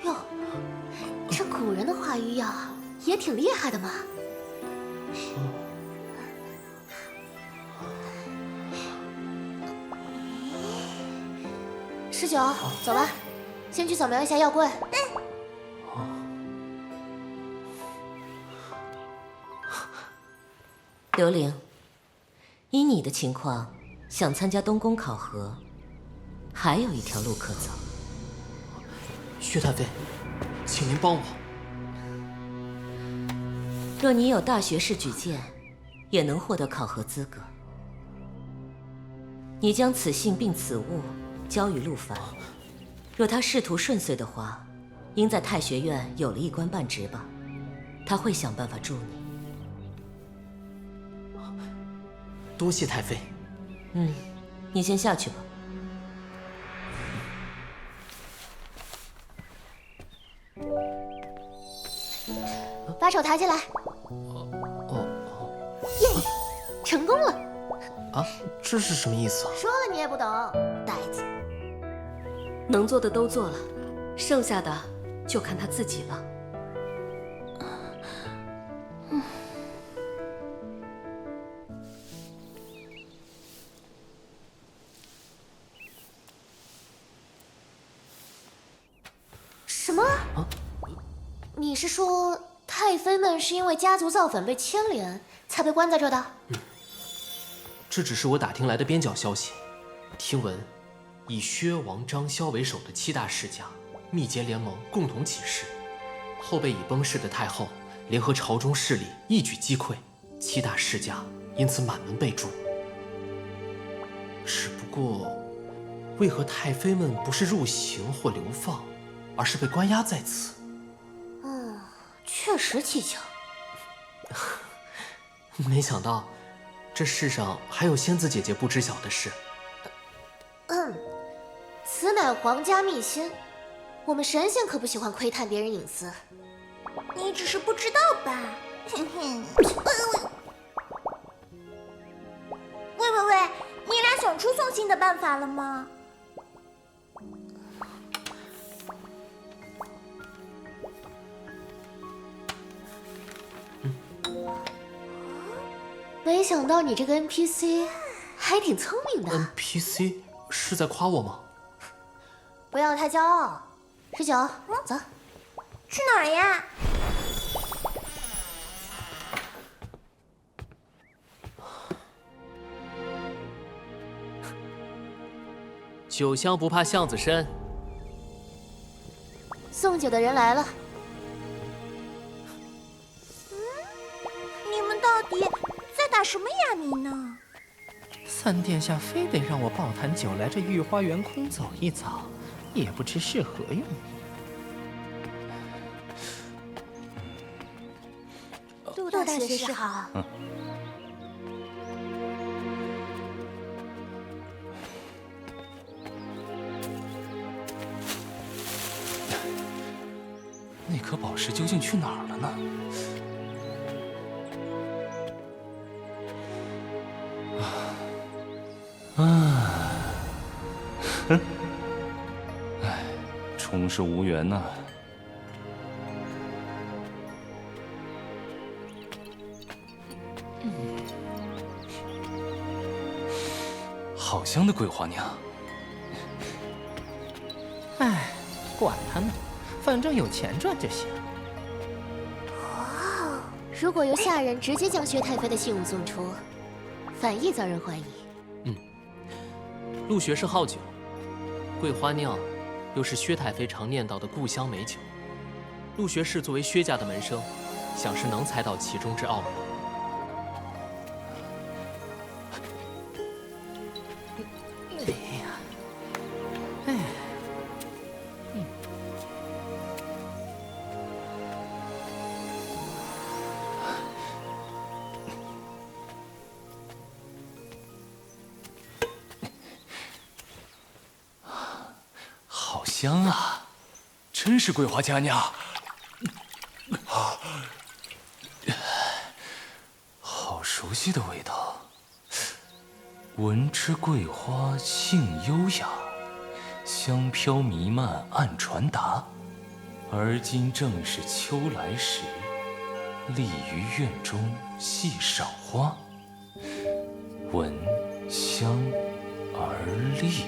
哟，这古人的化瘀药也挺厉害的嘛。19，走吧，先去扫描一下药柜。刘玲，依你的情况，想参加东宫考核，还有一条路可走。薛太妃，请您帮我。若你有大学士举荐，也能获得考核资格。你将此信并此物交与陆凡，若他仕途顺遂的话，应在太学院有了一官半职吧。他会想办法助你。多谢太妃。你先下去吧。把手抬起来。耶，成功了！啊，这是什么意思啊？说了你也不懂，呆子。能做的都做了，剩下的就看他自己了。什么？你是说太妃们是因为家族造反被牵连，才被关在这的？这只是我打听来的边角消息。听闻，以薛王张萧为首的7大世家密结联盟，共同起事，后被已崩逝的太后联合朝中势力一举击溃，7大世家因此满门被诛。只不过，为何太妃们不是入刑或流放，而是被关押在此？确实蹊跷。没想到，这世上还有仙子姐姐不知晓的事。此乃皇家秘辛，我们神仙可不喜欢窥探别人隐私。你只是不知道吧？哼哼。喂，你俩想出送信的办法了吗？没想到你这个 NPC 还挺聪明的。NPC 是在夸我吗？不要太骄傲。19，走。去哪儿呀？酒香不怕巷子深。送酒的人来了。你们到底在打什么哑谜呢？三殿下非得让我抱坛酒来这御花园空走一遭，也不知是何用意。陆大学士好。那颗宝石究竟去哪儿了呢？哼，唉，终是无缘呐。好香的桂花酿。唉，管他呢，反正有钱赚就行。如果由下人直接将薛太妃的信物送出，反亦遭人怀疑。陆学士好酒，桂花酿又是薛太妃常念叨的故乡美酒。陆学士作为薛家的门生，想是能猜到其中之奥妙。好香啊，真是桂花佳酿。好熟悉的味道，闻之桂花性优雅，香飘弥漫暗传达。而今正是秋来时，立于院中细赏花，闻香而立。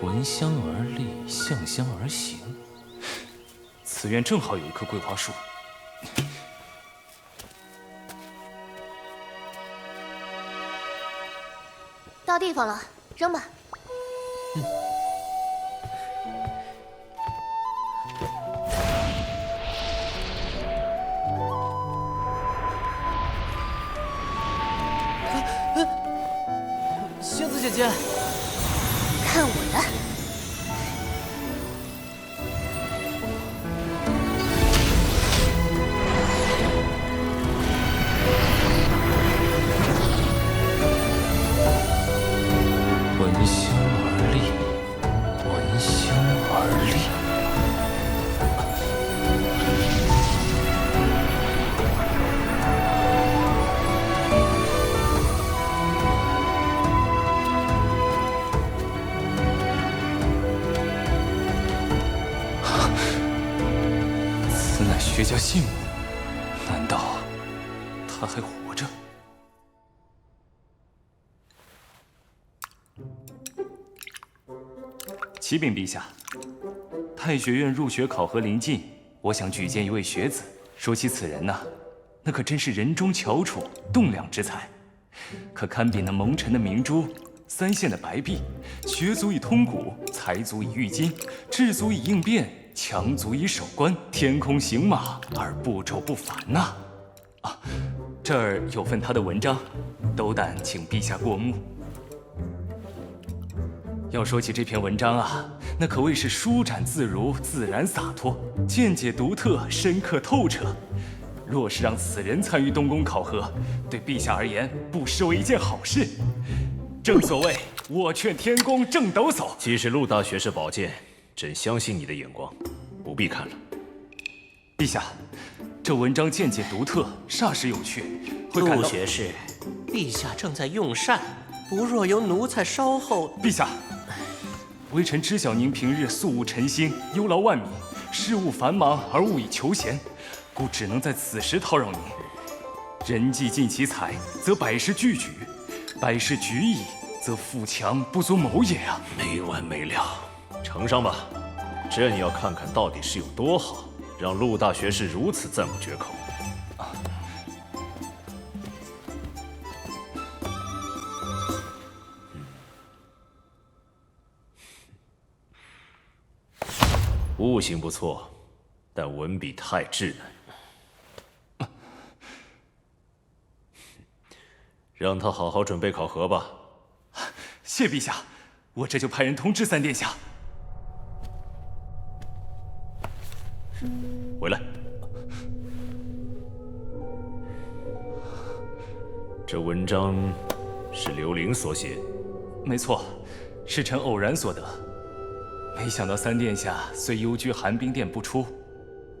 闻香而立，向香而行。此院正好有一棵桂花树。到地方了，扔吧。仙子姐姐，看我的！闻香而立，闻香而立。此乃薛家信物，难道他还活着？启禀陛下，太学院入学考核临近，我想举荐一位学子。说起此人呐，那可真是人中翘楚，栋梁之才，可堪比那蒙尘的明珠，3线的白璧，学足以通古，才足以御今，智足以应变，强足以守关，天空行马而步骤不凡呐！这儿有份他的文章，斗胆请陛下过目。要说起这篇文章啊，那可谓是舒展自如、自然洒脱，见解独特、深刻透彻。若是让此人参与东宫考核，对陛下而言，不失为一件好事。正所谓我劝天公正抖擞。既是陆大学士宝剑，朕相信你的眼光，不必看了。陛下，这文章见解独特，煞是有趣。陆学士，陛下正在用膳，不若由奴才稍后。陛下，微臣知晓您平日素务晨兴，忧劳万民，事务繁忙而务以求贤，故只能在此时叨扰您。人既尽其才，则百事俱举；百事举矣，则富强不足谋也啊！没完没了，呈上吧，朕要看看到底是有多好，让陆大学士如此赞不绝口。悟性不错，但文笔太稚嫩。让他好好准备考核吧。谢陛下，我这就派人通知三殿下。回来。这文章是刘伶所写？没错，是臣偶然所得。没想到三殿下虽幽居寒冰殿不出，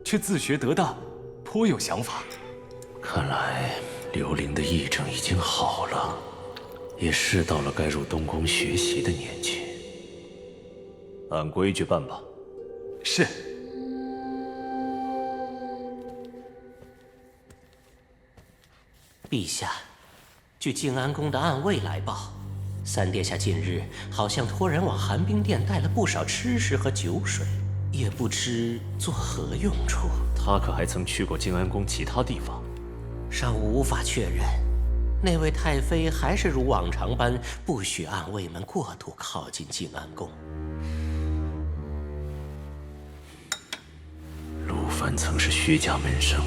却自学得当，颇有想法。看来刘伶的议政已经好了，也是到了该入东宫学习的年纪。按规矩办吧。是。陛下，据静安宫的暗卫来报，三殿下近日好像托人往寒冰殿带了不少吃食和酒水，也不知作何用处。他可还曾去过静安宫其他地方？尚无法确认。那位太妃还是如往常般，不许暗卫们过度靠近静安宫。陆凡曾是薛家门生，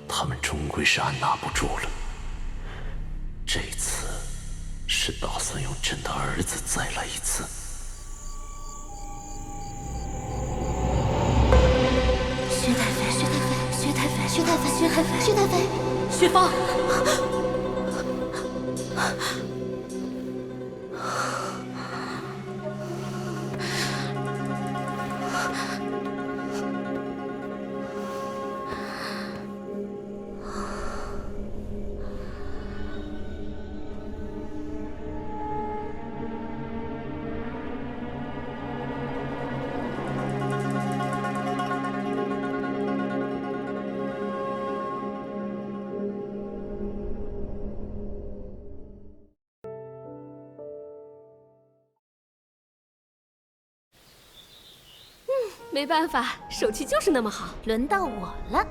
他们终归是按捺不住了。这次是打算用朕的儿子再来一次。薛太妃，薛太妃，薛太妃，薛太妃，薛太妃，薛太妃，薛芳。没办法，手气就是那么好。轮到我了，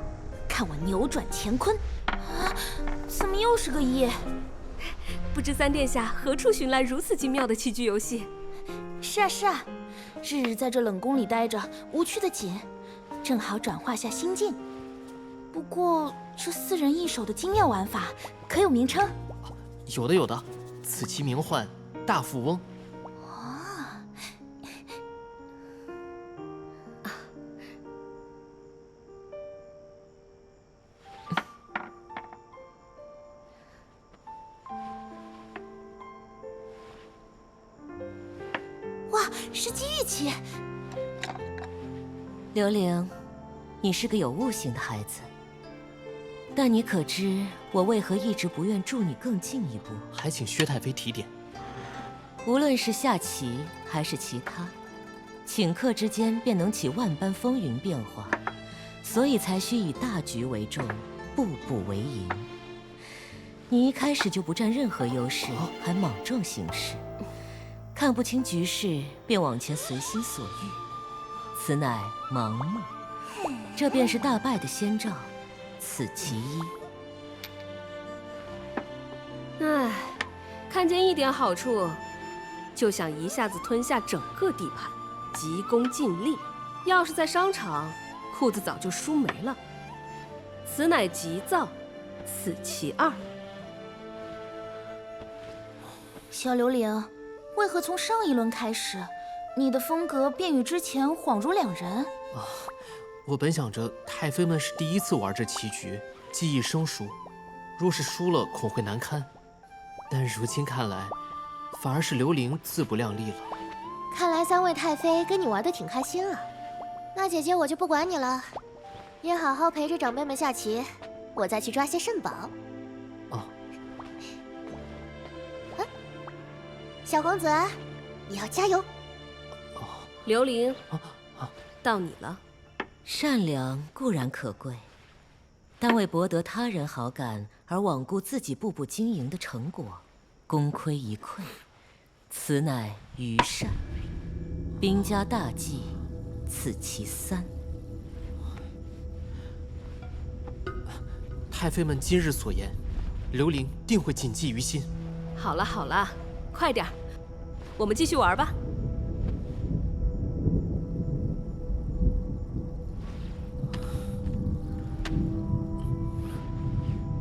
看我扭转乾坤！啊，怎么又是个一？不知三殿下何处寻来如此精妙的棋局游戏？是啊是啊，日日在这冷宫里待着，无趣的紧，正好转化下心境。不过这4人1手的精妙玩法，可有名称？有的有的，此棋名唤大富翁。是机遇棋。刘伶，你是个有悟性的孩子，但你可知我为何一直不愿助你更进一步？还请薛太妃提点。无论是下棋还是其他，顷刻之间便能起万般风云变化，所以才需以大局为重，步步为营。你一开始就不占任何优势，还莽撞行事。看不清局势，便往前随心所欲，此乃盲目，这便是大败的先兆，此其一。唉，看见一点好处，就想一下子吞下整个地盘，急功近利。要是在商场，裤子早就输没了。此乃急躁，此其二。小刘伶，为何从上一轮开始，你的风格便与之前恍如两人？啊，我本想着太妃们是第一次玩这棋局，技艺生疏，若是输了恐会难堪。但如今看来，反而是刘伶自不量力了。看来3位太妃跟你玩得挺开心啊。那姐姐我就不管你了，也好好陪着长辈们下棋，我再去抓些圣宝。小公子，你要加油！刘伶，到你了。善良固然可贵，但为博得他人好感而罔顾自己步步经营的成果，功亏一篑，此乃愚善。兵家大忌，此其3。太妃们今日所言，刘伶定会谨记于心。好了好了，快点儿，我们继续玩吧。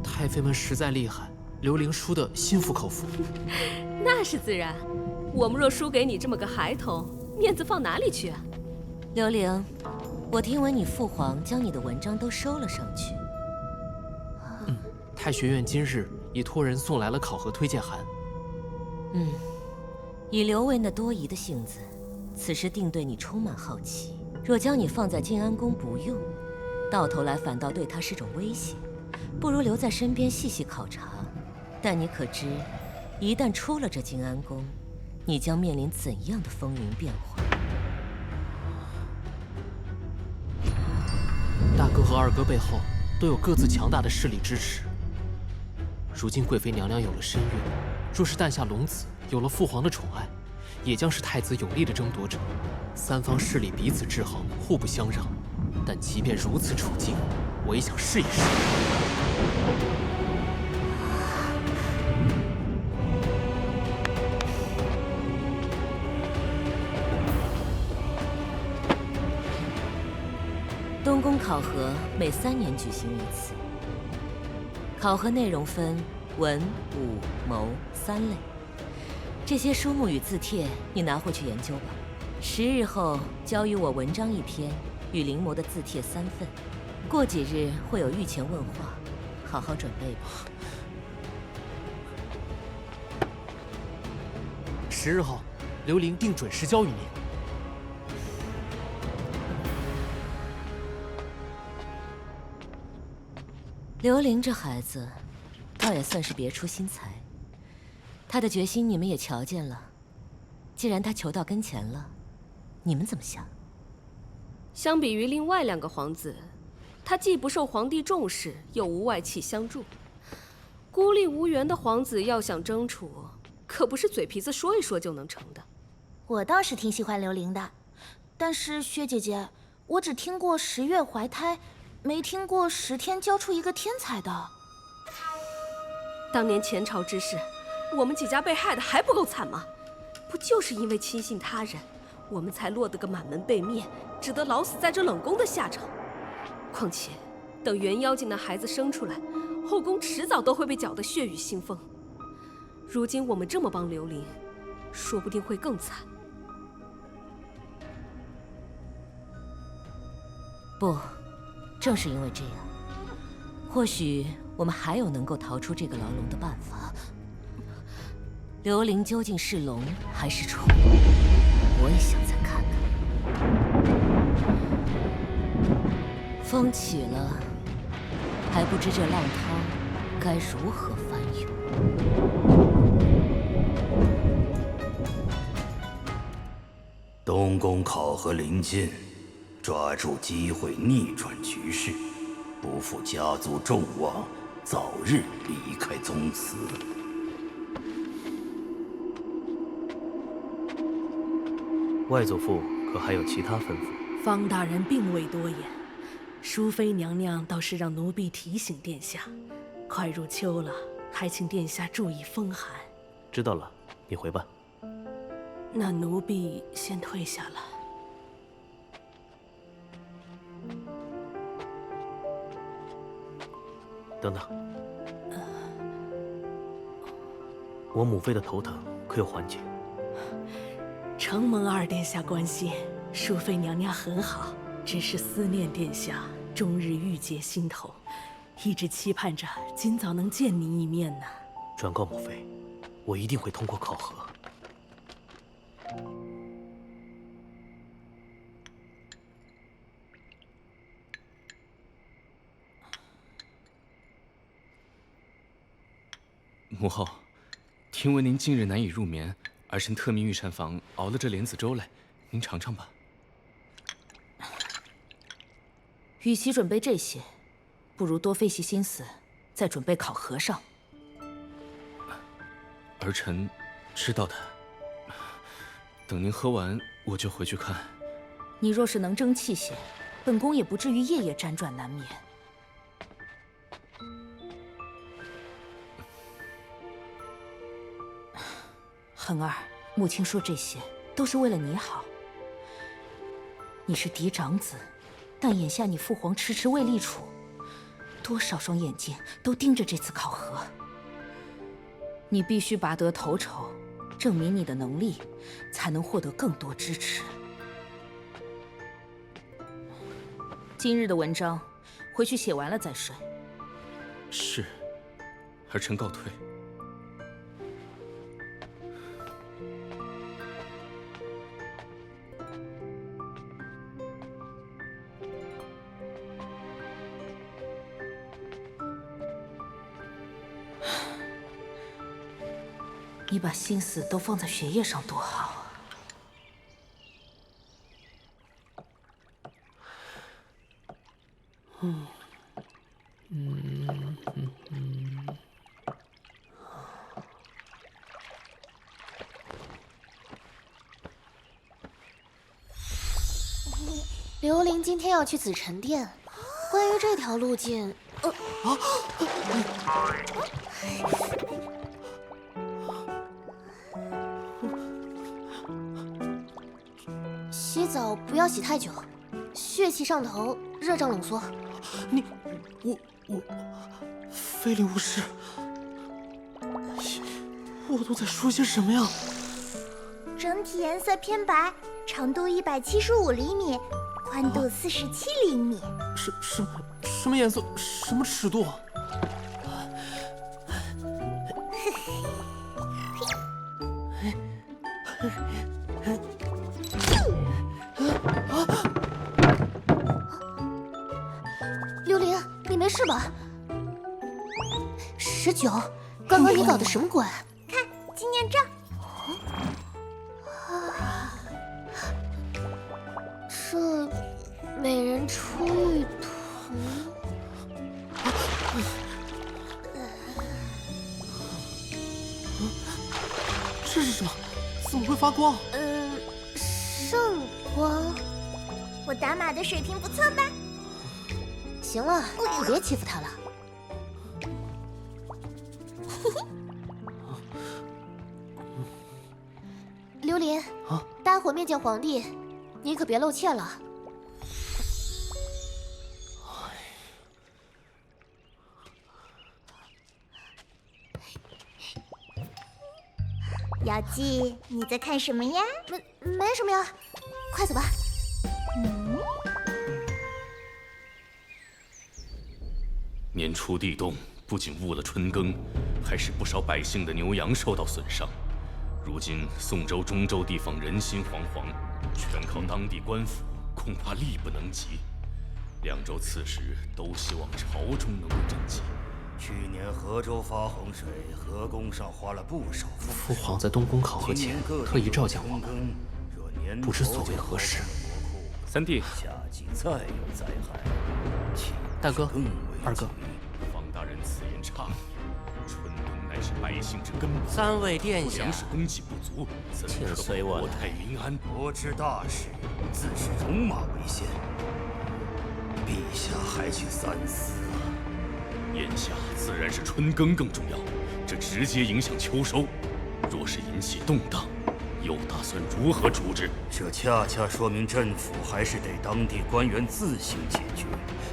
太妃们实在厉害，刘伶输得心服口服。那是自然，我们若输给你这么个孩童，面子放哪里去啊？刘伶，我听闻你父皇将你的文章都收了上去。太学院今日已托人送来了考核推荐函。以刘卫那多疑的性子，此时定对你充满好奇。若将你放在静安宫不用，到头来反倒对他是种威胁。不如留在身边细细考察。但你可知，一旦出了这静安宫，你将面临怎样的风云变化？大哥和二哥背后都有各自强大的势力支持。如今贵妃娘娘有了身孕，若是诞下龙子，有了父皇的宠爱，也将是太子有力的争夺者。3方势力彼此制衡，互不相让。但即便如此处境，我也想试一试。东宫考核每3年举行一次，考核内容分文、武、谋3类。这些书目与字帖你拿回去研究吧。10日后交予我文章1篇，与临摹的字帖3份。过几日会有御前问话，好好准备吧。10日后，刘伶定准时交予您。刘伶这孩子，倒也算是别出心裁。他的决心你们也瞧见了。既然他求到跟前了，你们怎么想？相比于另外2个皇子，他既不受皇帝重视，又无外戚相助，孤立无援的皇子要想争储，可不是嘴皮子说一说就能成的。我倒是挺喜欢刘伶的，但是薛姐姐，我只听过10月怀胎，没听过10天教出一个天才的。当年前朝之事，我们几家被害的还不够惨吗？不就是因为轻信他人，我们才落得个满门被灭，只得老死在这冷宫的下场。况且，等元妖精那孩子生出来，后宫迟早都会被搅得血雨腥风。如今我们这么帮刘伶，说不定会更惨。不，正是因为这样，或许我们还有能够逃出这个牢笼的办法。刘伶究竟是龙还是虫，我也想再看看。风起了，还不知这浪涛该如何翻涌。东宫考核临近，抓住机会逆转局势，不负家族众望，早日离开宗祠。外祖父可还有其他吩咐？方大人并未多言，淑妃娘娘倒是让奴婢提醒殿下，快入秋了，还请殿下注意风寒。知道了，你回吧。那奴婢先退下了。等等，我母妃的头疼可有缓解？承蒙二殿下关心，淑妃娘娘很好，只是思念殿下，终日郁结心头，一直期盼着今早能见您一面呢。转告母妃，我一定会通过考核。母后，听闻您近日难以入眠，儿臣特命御膳房熬了这莲子粥来，您尝尝吧。与其准备这些，不如多费些心思在准备考核上。儿臣知道的。等您喝完，我就回去看。你若是能争气些，本宫也不至于夜夜辗转难眠。恒儿，母亲说这些都是为了你好。你是嫡长子，但眼下你父皇迟迟未立储，多少双眼睛都盯着这次考核。你必须拔得头筹，证明你的能力，才能获得更多支持。今日的文章，回去写完了再睡。是，儿臣告退。你把心思都放在学业上多好啊！刘伶今天要去紫宸殿，关于这条路径，洗澡不要洗太久，血气上头，热胀冷缩。我非礼勿视。我都在说些什么呀？整体颜色偏白，长度175厘米，宽度47厘米。什么颜色？什么尺度？刘伶，你没事吧？19，刚刚你搞的什么鬼？看纪念照。这美人出浴图，这是什么？怎么会发光？圣光。我打码的水平不错吧？行了，你别欺负他了。刘伶，待会面见皇帝，你可别露怯了。瑶姬，你在看什么呀？没什么呀，快走吧。年初地动，不仅误了春耕，还使不少百姓的牛羊受到损伤。如今宋州、中州地方人心惶惶，全靠当地官府，恐怕力不能及。两州刺史都希望朝中能够赈济。去年河州发洪水，河工上花了不少风水。父皇在东宫考核前特意召见我们，不知所为何事。三弟，夏季再有灾害，大哥，二哥，方大人此言差矣。春耕乃是百姓之根本，三位殿下，粮食供给不足，请随我国泰民安。国之大事，自是戎马为先。陛下还请三思啊！眼下自然是春耕更重要，这直接影响秋收。若是引起动荡，又打算如何处置？这恰恰说明政府还是得当地官员自行解决，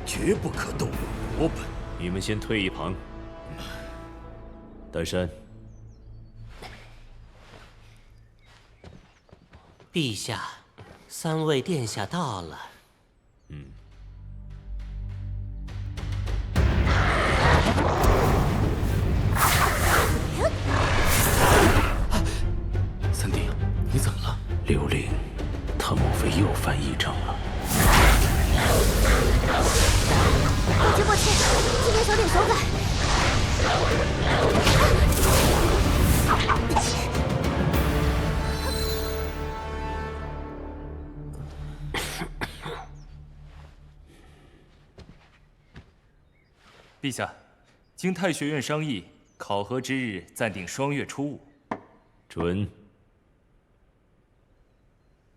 绝不可动用国本。你们先退一旁。丹山，陛下，3位殿下到了。三弟，你怎么了？刘伶，他莫非又犯异常了？过节过气，今天小点小改。陛下，经太学院商议，考核之日暂定双月初5。准。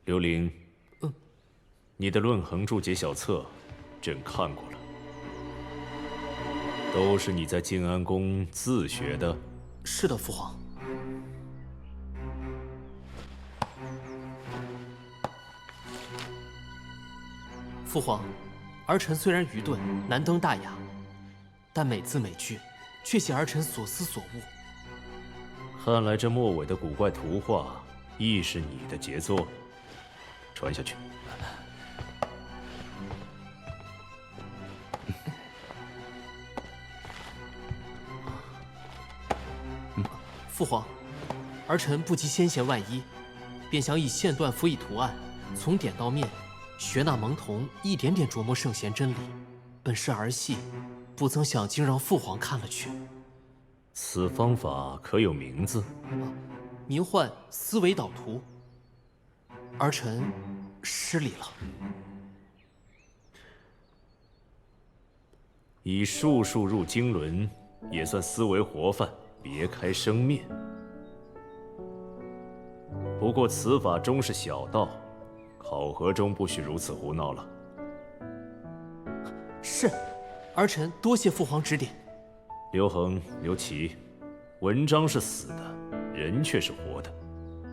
刘伶，你的论衡注解小册，朕看过了，都是你在静安宫自学的。是的，父皇。父皇，儿臣虽然愚钝，难登大雅，但每字每句，却写儿臣所思所悟。看来这末尾的古怪图画，亦是你的杰作。传下去。父皇，儿臣不及先贤万一，便想以线段辅以图案，从点到面，学那蒙童一点点琢磨圣贤真理。本是儿戏，不曾想竟让父皇看了去。此方法可有名字？名唤思维导图。儿臣失礼了。以术数入经纶，也算思维活泛，别开生面。不过此法终是小道，考核中不许如此胡闹了。是，儿臣多谢父皇指点。刘恒、刘琦，文章是死的，人却是活的。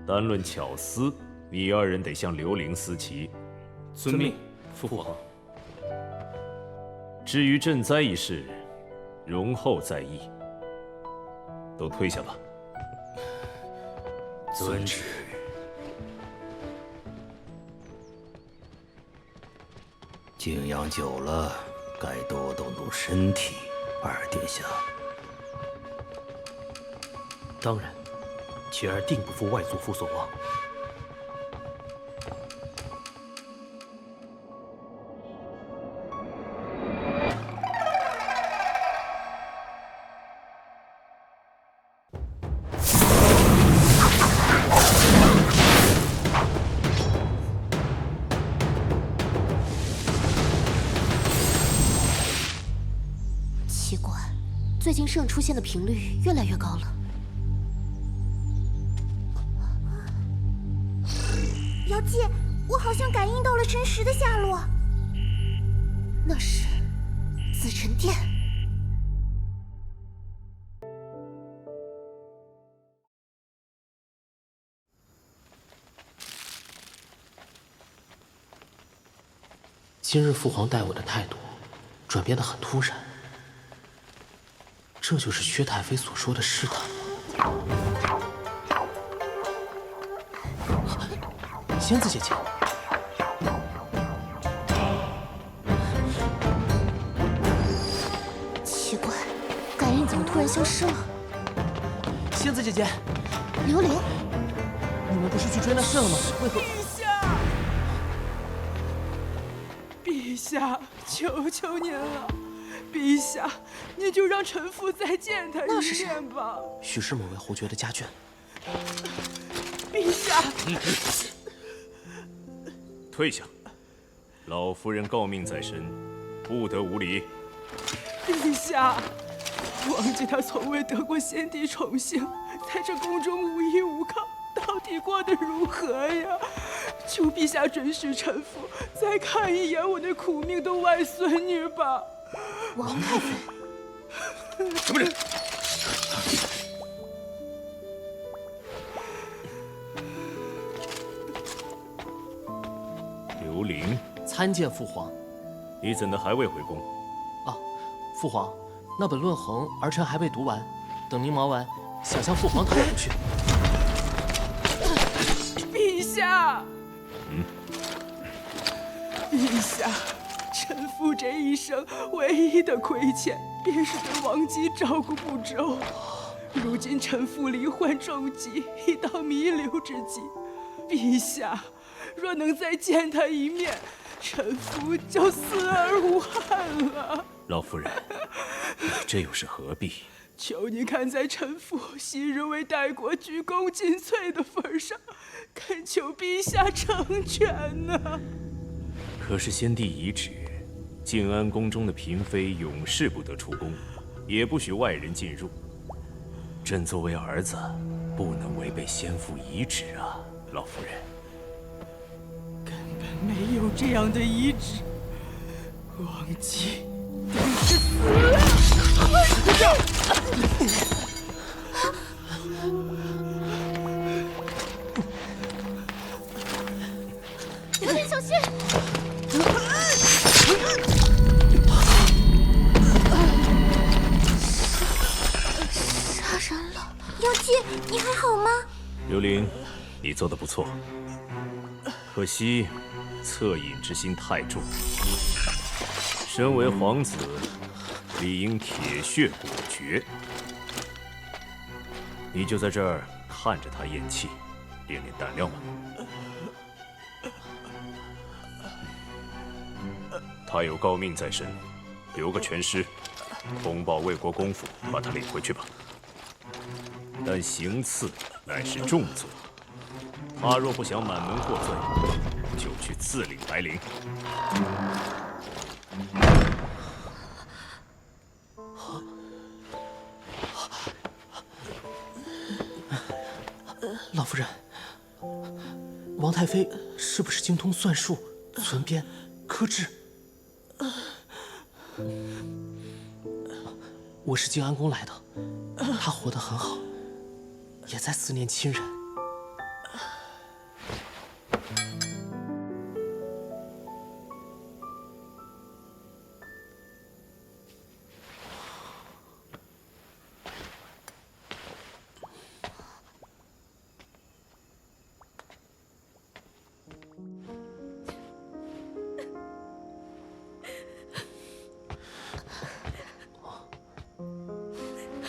单论巧思，你2人得向刘伶思齐。遵命，父皇。至于赈灾一事，容后再议。都退下吧。遵旨。静养久了，该多动动身体。二殿下，当然，其儿定不负外祖父所望。奇怪，最近圣出现的频率越来越高了。瑶姬，我好像感应到了神石的下落。那是紫宸殿。今日父皇待我的态度转变得很突然，这就是薛太妃所说的试探吗？仙子姐姐，奇怪，感应怎么突然消失了？仙子姐姐，刘伶，你们不是去追那圣了吗？为何？陛下，求求您了，陛下，您就让臣妇再见他一面吧。许是某位侯爵的家眷。陛下，退下！老夫人诰命在身，不得无礼。陛下，忘记他从未得过先帝宠幸，在这宫中无依无靠，到底过得如何呀？求陛下准许臣妇再看一眼我那苦命的外孙女吧。王太妃，什么人？刘伶，参见父皇。你怎的还未回宫？啊，父皇，那本论衡儿臣还未读完，等您忙完，想向父皇讨回去。陛下。陛下，臣父这一生唯一的亏欠，便是对王姬照顾不周。如今臣父罹患重疾，已到弥留之际。陛下，若能再见他一面，臣父就死而无憾了。老夫人，这又是何必？求您看在臣父昔日为代国鞠躬尽瘁的份上，恳求陛下成全呐。可是先帝遗旨，静安宫中的嫔妃永世不得出宫，也不许外人进入。朕作为儿子，不能违背先父遗旨啊，老夫人。根本没有这样的遗旨，王姬定是死了。刘林，小心！杀人了！妖姬，你还好吗？刘玲，你做得不错，可惜恻隐之心太重。身为皇子，理应铁血果决。你就在这儿看着他咽气，练练胆量吧。他有诰命在身，留个全尸，通报魏国公府，把他领回去吧。但行刺乃是重罪，他若不想满门获罪，就去自领白绫。老夫人，王太妃是不是精通算术、存编、刻制？我是静安宫来的，她活得很好，也在思念亲人。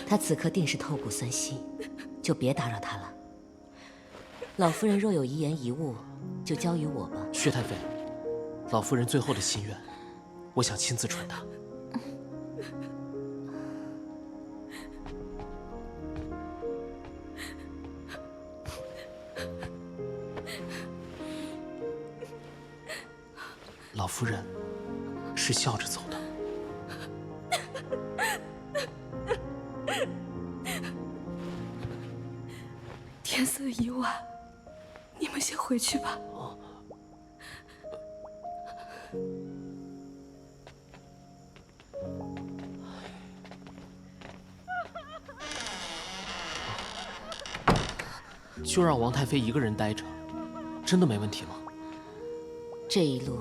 他此刻定是透骨酸心，就别打扰他了。老夫人若有遗言遗物，就交于我吧。薛太妃，老夫人最后的心愿，我想亲自传达。老夫人是笑着走的。天色已晚，你们先回去吧。就让王太妃一个人待着，真的没问题吗？这一路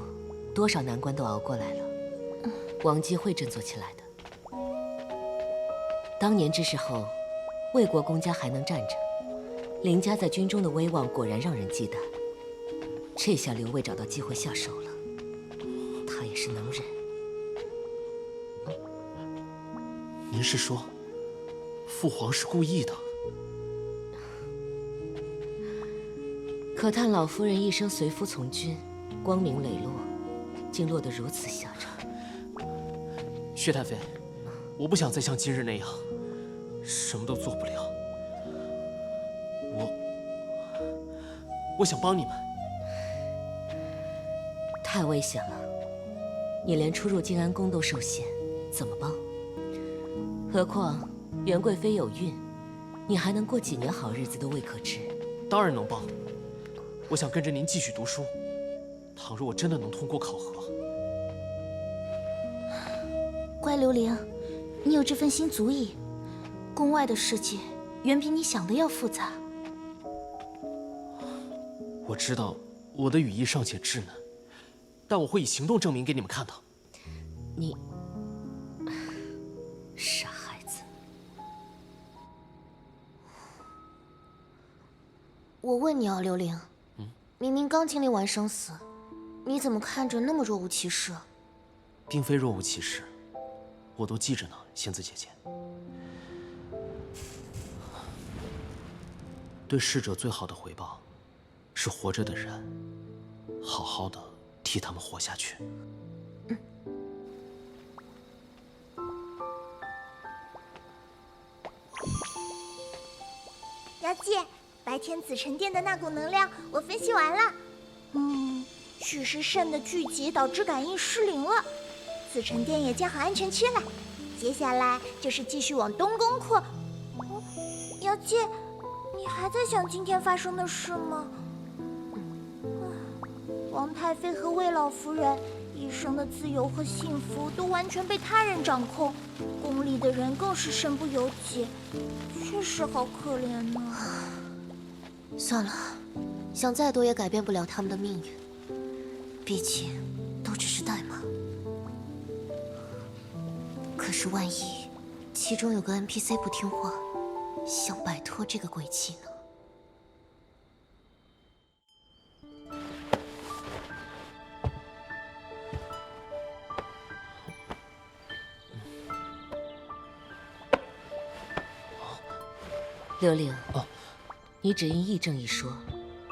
多少难关都熬过来了，王姬会振作起来的。当年之时候，魏国公家还能站着，林家在军中的威望果然让人忌惮。这下刘卫找到机会下手了，他也是能忍。您是说，父皇是故意的？可叹老夫人一生随夫从军，光明磊落，竟落得如此下场。薛太妃，我不想再像今日那样，什么都做不了。我想帮你们。太危险了，你连出入静安宫都受限，怎么帮？何况元贵妃有孕，你还能过几年好日子都未可知。当然能帮，我想跟着您继续读书。倘若我真的能通过考核，乖刘玲，你有这份心足矣。宫外的世界远比你想的要复杂。我知道我的羽翼尚且稚嫩，但我会以行动证明给你们看的。你傻孩子。我问你啊，刘玲，明明刚经历完生死，你怎么看着那么若无其事？并非若无其事，我都记着呢，仙子姐姐。对逝者最好的回报，是活着的人好好的替他们活下去。妖姬，白天紫沉殿的那股能量我分析完了。许是肾的聚集导致感应失灵了，紫沉殿也建好安全区了。接下来就是继续往东宫扩。妖姬，你还在想今天发生的事吗？王太妃和魏老夫人一生的自由和幸福都完全被他人掌控，宫里的人更是身不由己，确实好可怜呢。算了，想再多也改变不了他们的命运，毕竟都只是代码。可是万一其中有个 NPC 不听话，想摆脱这个轨迹呢？刘玲，你只因议政一说，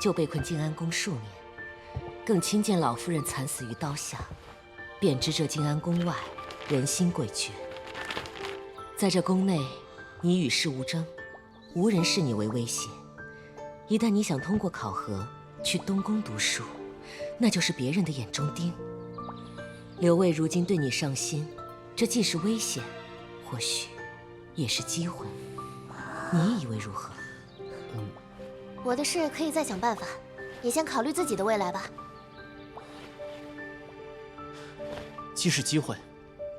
就被困静安宫数年，更亲见老夫人惨死于刀下，便知这静安宫外人心诡谲。在这宫内，你与世无争，无人视你为威胁。一旦你想通过考核去东宫读书，那就是别人的眼中钉。刘卫如今对你上心，这既是危险，或许也是机会。你以为如何？我的事可以再想办法，你先考虑自己的未来吧。既是机会，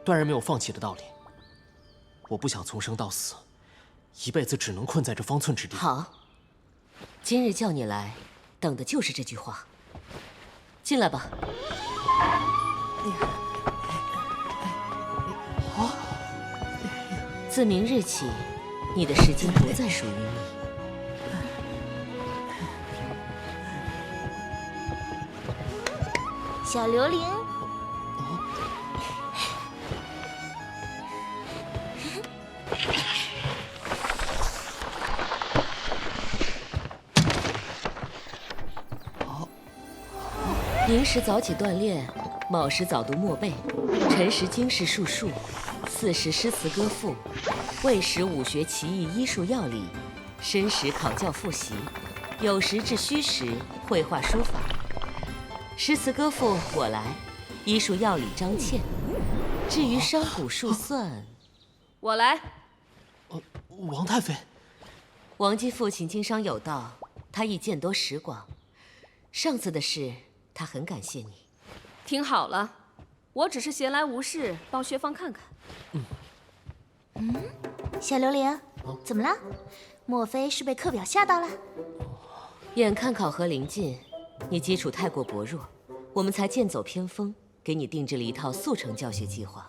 断然没有放弃的道理。我不想从生到死，一辈子只能困在这方寸之地。好，今日叫你来，等的就是这句话。进来吧。自明日起，你的时间不再属于你。小刘玲，寅时早起锻炼，卯时早读默背，辰时经世述术，巳时诗词歌赋，未时武学奇艺医术药理，申时考教复习，酉时至戌时绘画书法。诗词歌赋我来，医术药理张倩。至于商贾数算，我来。王太妃，王姬父亲经商有道，他亦见多识广。上次的事，他很感谢你。听好了，我只是闲来无事，帮薛芳看看。小刘玲，怎么了？莫非是被课表吓到了？眼看考核临近，你基础太过薄弱，我们才剑走偏锋，给你定制了一套速成教学计划。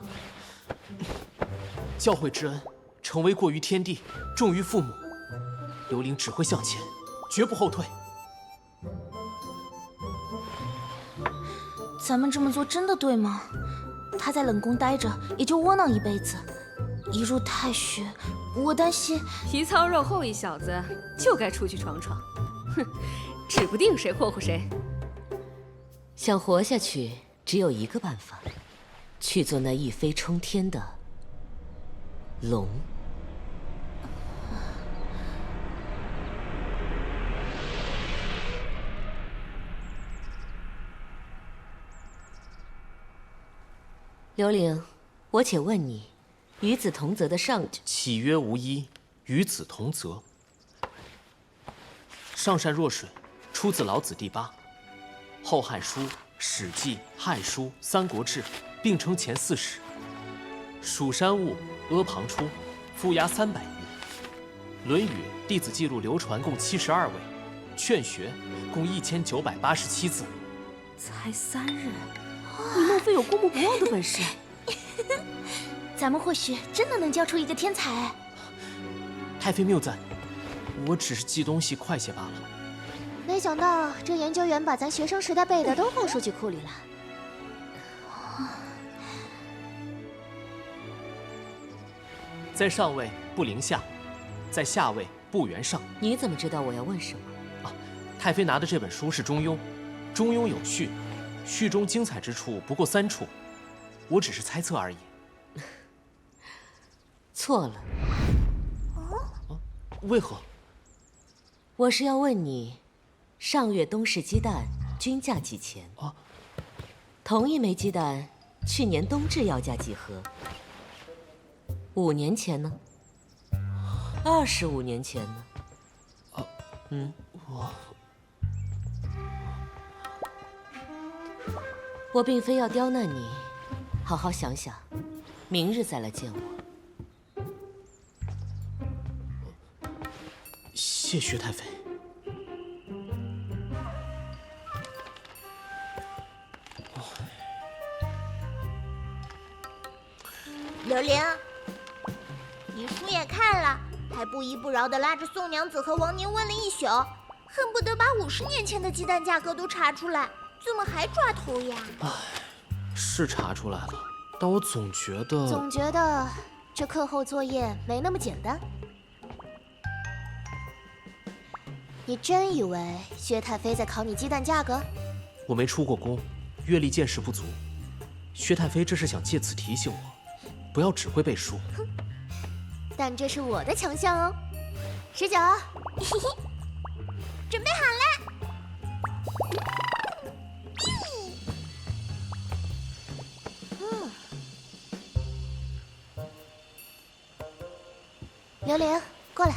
教诲之恩，诚为过于天地，重于父母。刘玲只会向前，绝不后退。咱们这么做真的对吗？他在冷宫待着，也就窝囊一辈子。一入太学，我担心皮糙肉厚一小子就该出去闯闯。哼，指不定谁霍霍谁。想活下去，只有一个办法，去做那一飞冲天的龙。刘玲，我且问你，与子同泽的上岂曰无衣，与子同泽。上善若水，出自老子第8。《后汉书》《史记》《汉书》《三国志》并称前40。蜀山兀、阿房出，覆牙300余。《论语》《弟子记录》流传共72位，《劝学》共1987字。才3日，你莫非有过目不忘的本事？咱们或许真的能教出一个天才。太妃谬赞，我只是记东西快些罢了。没想到这研究员把咱学生时代背的都放数据库里了。在上位不凌下，在下位不圆上。你怎么知道我要问什么？啊，太妃拿的这本书是《中庸》，中庸有序，序中精彩之处不过3处，我只是猜测而已。错了。为何？我是要问你，上月东市鸡蛋均价几钱？同一枚鸡蛋，去年冬至要价几何？5年前呢？25年前呢？我并非要刁难你，好好想想，明日再来见我。谢薛太妃。刘玲，你书也看了，还不依不饶地拉着宋娘子和王宁问了一宿，恨不得把50年前的鸡蛋价格都查出来，怎么还抓头呀？是查出来了，但我总觉得这课后作业没那么简单。你真以为薛太妃在考你鸡蛋价格？我没出过宫，阅历见识不足。薛太妃这是想借此提醒我，不要只会背书。但这是我的强项哦。19，准备好了。刘玲，过来。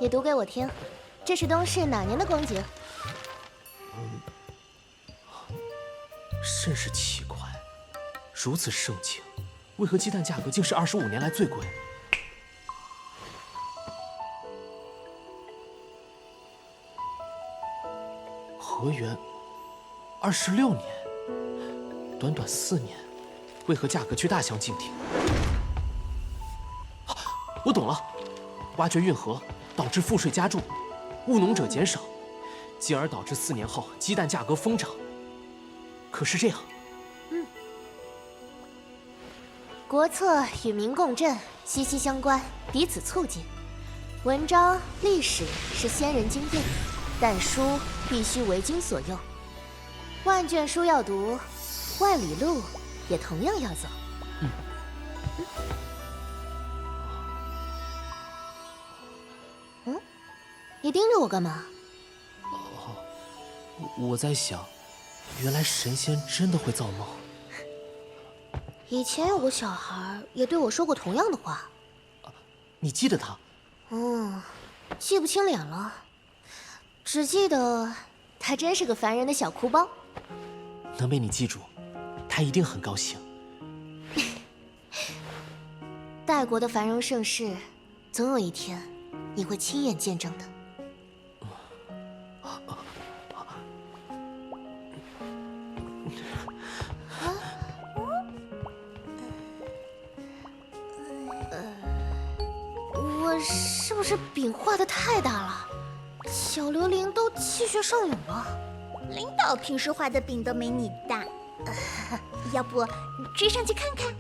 你读给我听，这是东市哪年的光景？甚是奇怪，如此盛情，为何鸡蛋价格竟是25年来最贵？和元26年，短短4年，为何价格却大相径庭？我懂了，挖掘运河导致赋税加重，务农者减少，进而导致4年后鸡蛋价格疯涨。可是这样，国策与民共振息息相关，彼此促进。文章、历史是先人经验，但书必须为经所用。万卷书要读，万里路也同样要走。你盯着我干嘛？我在想，原来神仙真的会造梦。以前有个小孩也对我说过同样的话。你记得他？记不清脸了，只记得他真是个烦人的小哭包。能被你记住，他一定很高兴。代国的繁荣盛世，总有一天你会亲眼见证的。我是不是饼画的太大了？小刘玲都气血上涌了。领导平时画的饼都没你大，要不你追上去看看？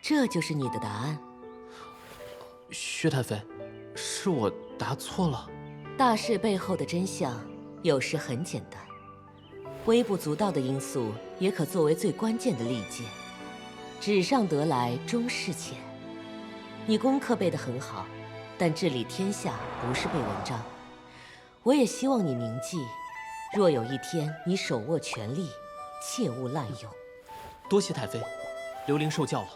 这就是你的答案。薛太妃，是我答错了。大事背后的真相有时很简单，微不足道的因素也可作为最关键的利剑。纸上得来终是浅。你功课背得很好，但治理天下不是背文章。我也希望你铭记，若有一天你手握权力，切勿滥用。多谢太妃，刘玲受教了。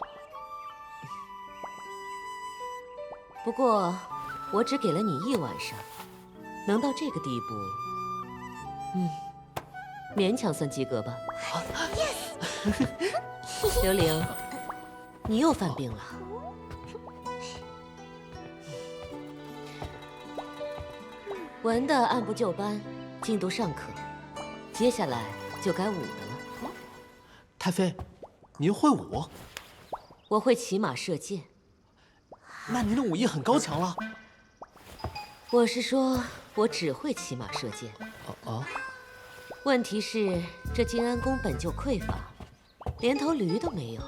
不过，我只给了你1晚上，能到这个地步，勉强算及格吧。刘玲，你又犯病了。文的按部就班，进度尚可，接下来就该武的了。太妃，您会武？我会骑马射箭。那您的武艺很高强了。我是说，我只会骑马射箭。哦。问题是，这静安宫本就匮乏，连头驴都没有，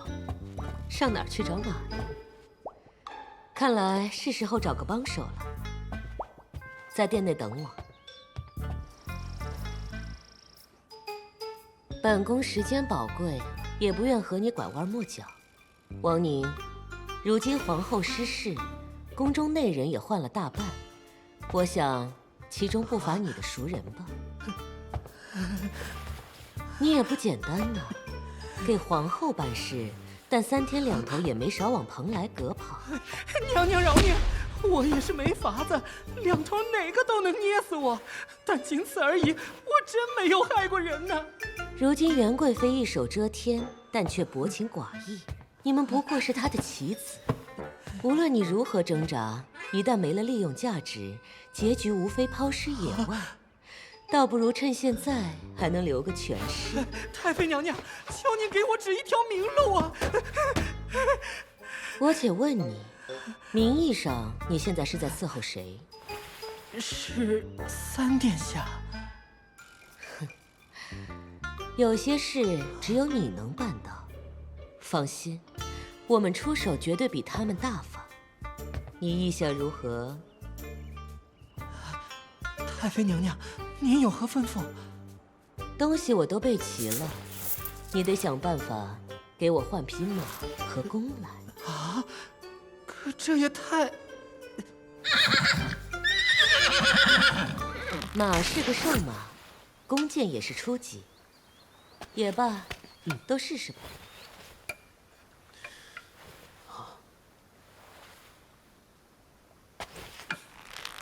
上哪儿去找马呀？看来是时候找个帮手了。在殿内等我。本宫时间宝贵，也不愿和你拐弯抹角。王宁，如今皇后失势，宫中内人也换了大半，我想其中不乏你的熟人吧。你也不简单呐，给皇后办事，但3天2头也没少往蓬莱阁跑。娘娘饶命，我也是没法子，2头哪个都能捏死我，但仅此而已，我真没有害过人呢。如今袁贵妃一手遮天，但却薄情寡义，你们不过是她的棋子。无论你如何挣扎，一旦没了利用价值，结局无非抛尸野外。倒不如趁现在还能留个全尸。太妃娘娘，求您给我指一条明路啊！我且问你，名义上你现在是在伺候谁？是3殿下。哼，有些事只有你能办到。放心，我们出手绝对比他们大方。你意下如何？太妃娘娘，您有何吩咐？东西我都备齐了，你得想办法给我换匹马和弓来。啊！可这也太……马是个瘦马，弓箭也是初级。也罢，都试试吧。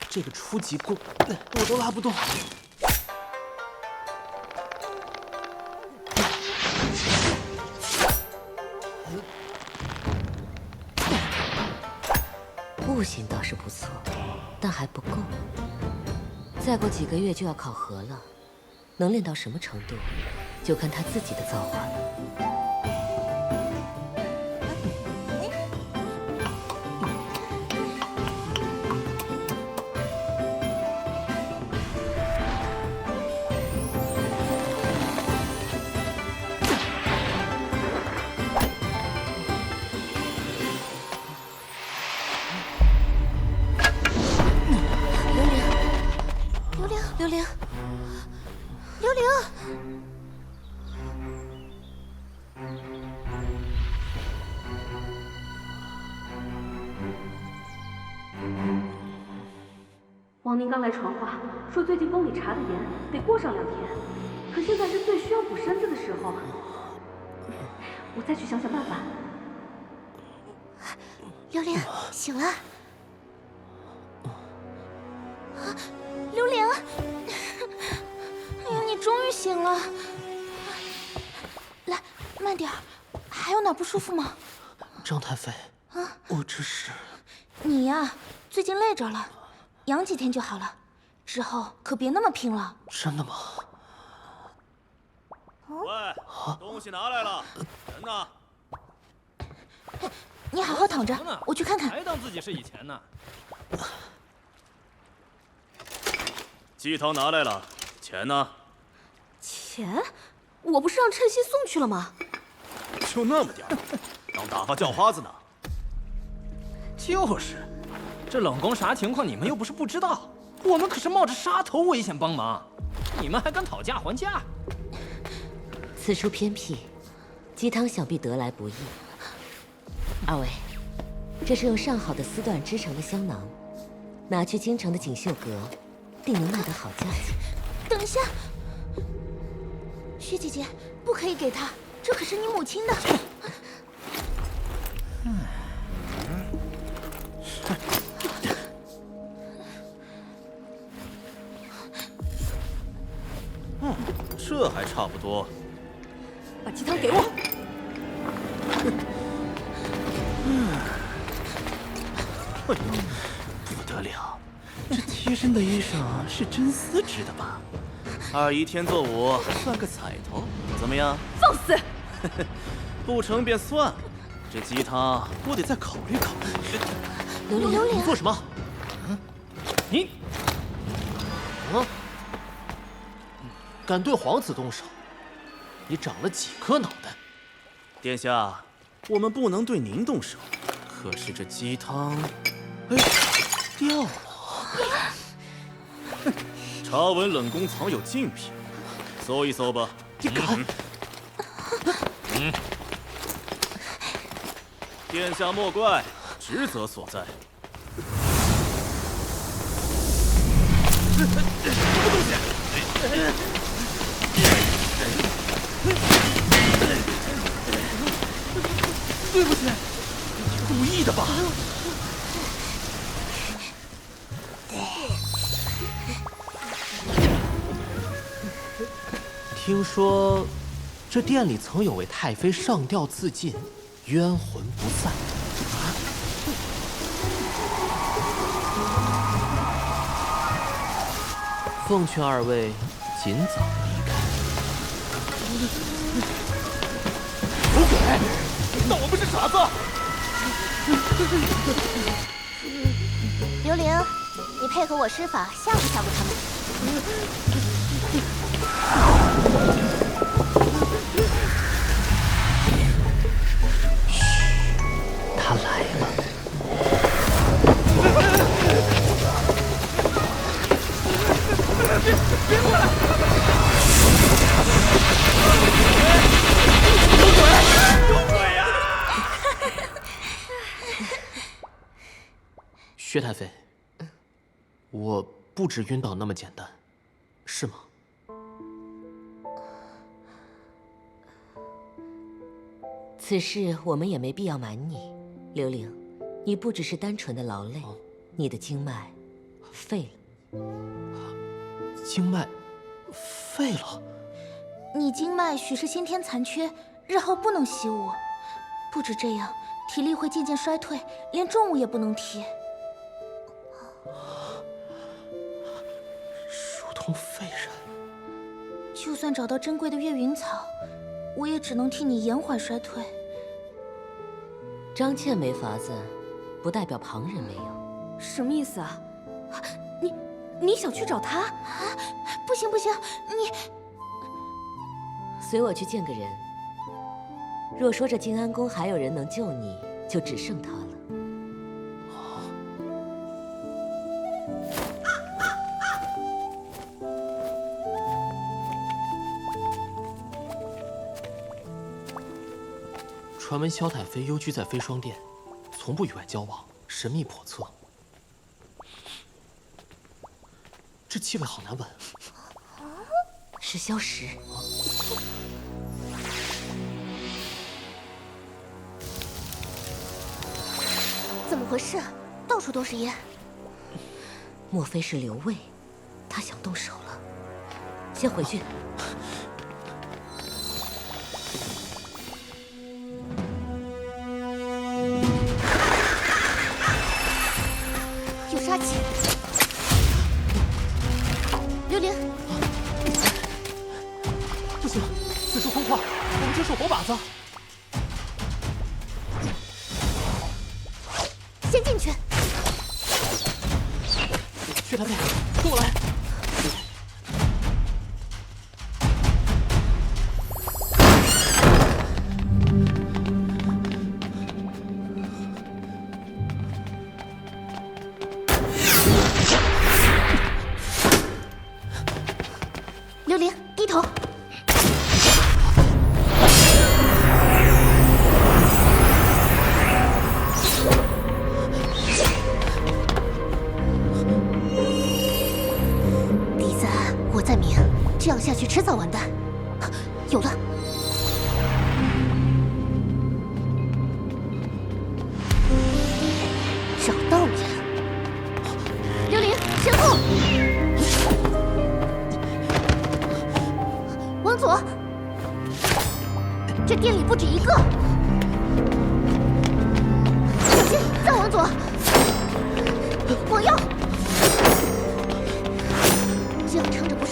这个初级弓，我都拉不动。悟性倒是不错，但还不够。再过几个月就要考核了，能练到什么程度，就看他自己的造化了。刘玲，王宁刚来传话，说最近宫里查的严，得过上2天。可现在是最需要补身子的时候，我再去想想办法。刘玲，醒了。刘玲，哎呀，你终于醒了。来，慢点儿，还有哪不舒服吗？张太妃，我这是……你呀，最近累着了，养几天就好了，之后可别那么拼了。真的吗？喂，东西拿来了，人呢？你好好躺着，我去看看。还当自己是以前呢。鸡汤拿来了，钱呢？钱？我不是让趁曦送去了吗？就那么点儿，当打发叫花子呢？就是，这冷宫啥情况你们又不是不知道，我们可是冒着杀头危险帮忙，你们还敢讨价还价？此处偏僻，鸡汤想必得来不易。二位，这是用上好的丝缎织成的香囊，拿去京城的锦绣阁，定能卖得好价钱。等一下，薛姐姐，不可以给她，这可是你母亲的。这还差不多。把鸡汤给我。不得了，这贴身的衣裳是真丝织的吧？二姨天作五，算个彩头，怎么样？放肆！不成便算了，这鸡汤我得再考虑考虑。琉璃，你做什么？你，敢对皇子动手？你长了几颗脑袋？殿下，我们不能对您动手，可是这鸡汤，哎，掉了。查闻冷宫藏有禁品，搜一搜吧。你敢？殿下莫怪，职责所在。什么东西？对不起，你故意的吧？听说这殿里曾有位太妃上吊自尽，冤魂不散。奉劝二位尽早离开。有鬼！当我们是傻子？刘玲，你配合我施法吓唬吓唬他们。他来了。别过来！有鬼呀！薛太妃，我不止晕倒那么简单，是吗？此事我们也没必要瞒你，刘玲，你不只是单纯的劳累，你的经脉废了。经脉废了？你经脉许是先天残缺，日后不能习武。不止这样，体力会渐渐衰退，连重物也不能提。如同废人。就算找到珍贵的月云草，我也只能替你延缓衰退。张倩没法子，不代表旁人没有。什么意思啊？你想去找他？啊，不行不行，你随我去见个人。若说这静安宫还有人能救你，就只剩他了。传闻萧太妃幽居在飞霜殿，从不与外交往，神秘叵测。这气味好难闻。是萧石。怎么回事？到处都是烟。莫非是刘卫？他想动手了。先回去。有杀气。刘玲，不行，此处空旷，我们这是活靶子。先进去。薛太妃，跟我来。刘玲，低头。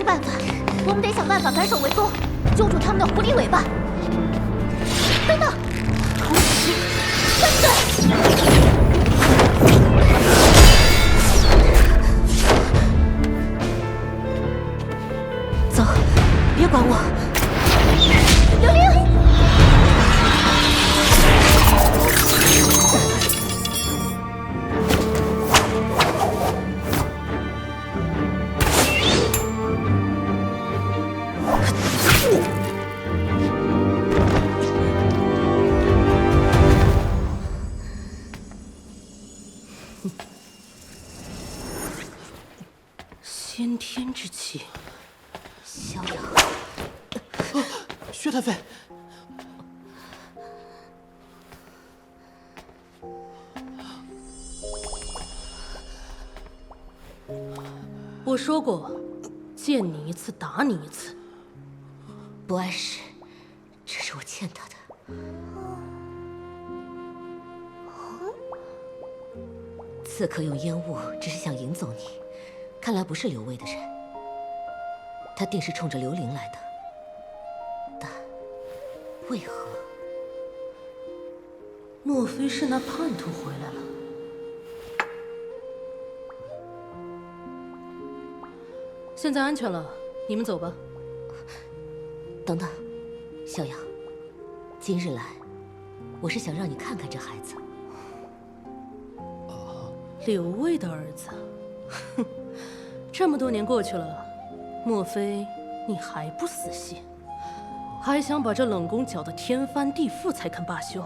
是办法，我们得想办法反手围攻，揪住他们的狐狸尾巴。等等，偷袭，笨蛋！走，别管我。刘玲。 先天之气，逍遥，薛太妃，我说过，见你一次打你一次。不碍事，这是我欠他的。刺客用烟雾，只是想引走你。 看来不是刘卫的人，他定是冲着刘玲来的。但为何？莫非是那叛徒回来了？现在安全了，你们走吧。等等，逍遥，今日来，我是想让你看看这孩子。刘卫的儿子，哼。 这么多年过去了，莫非你还不死心？还想把这冷宫搅得天翻地覆才肯罢休？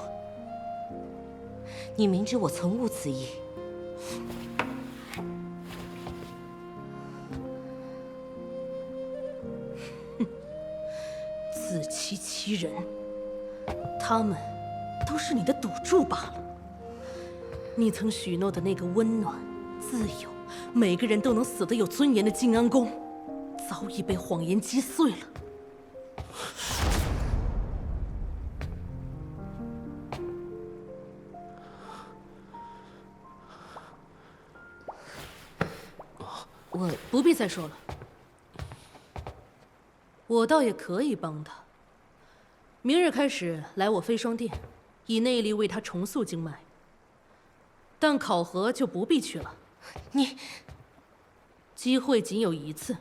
你明知我曾无此意。哼，自欺欺人，他们都是你的赌注罢了。你曾许诺的那个温暖、自由。 每个人都能死得有尊严的静安宫，早已被谎言击碎了。我不必再说了，我倒也可以帮他。明日开始来我飞霜殿，以内力为他重塑经脉。但考核就不必去了。 你，机会仅有一次，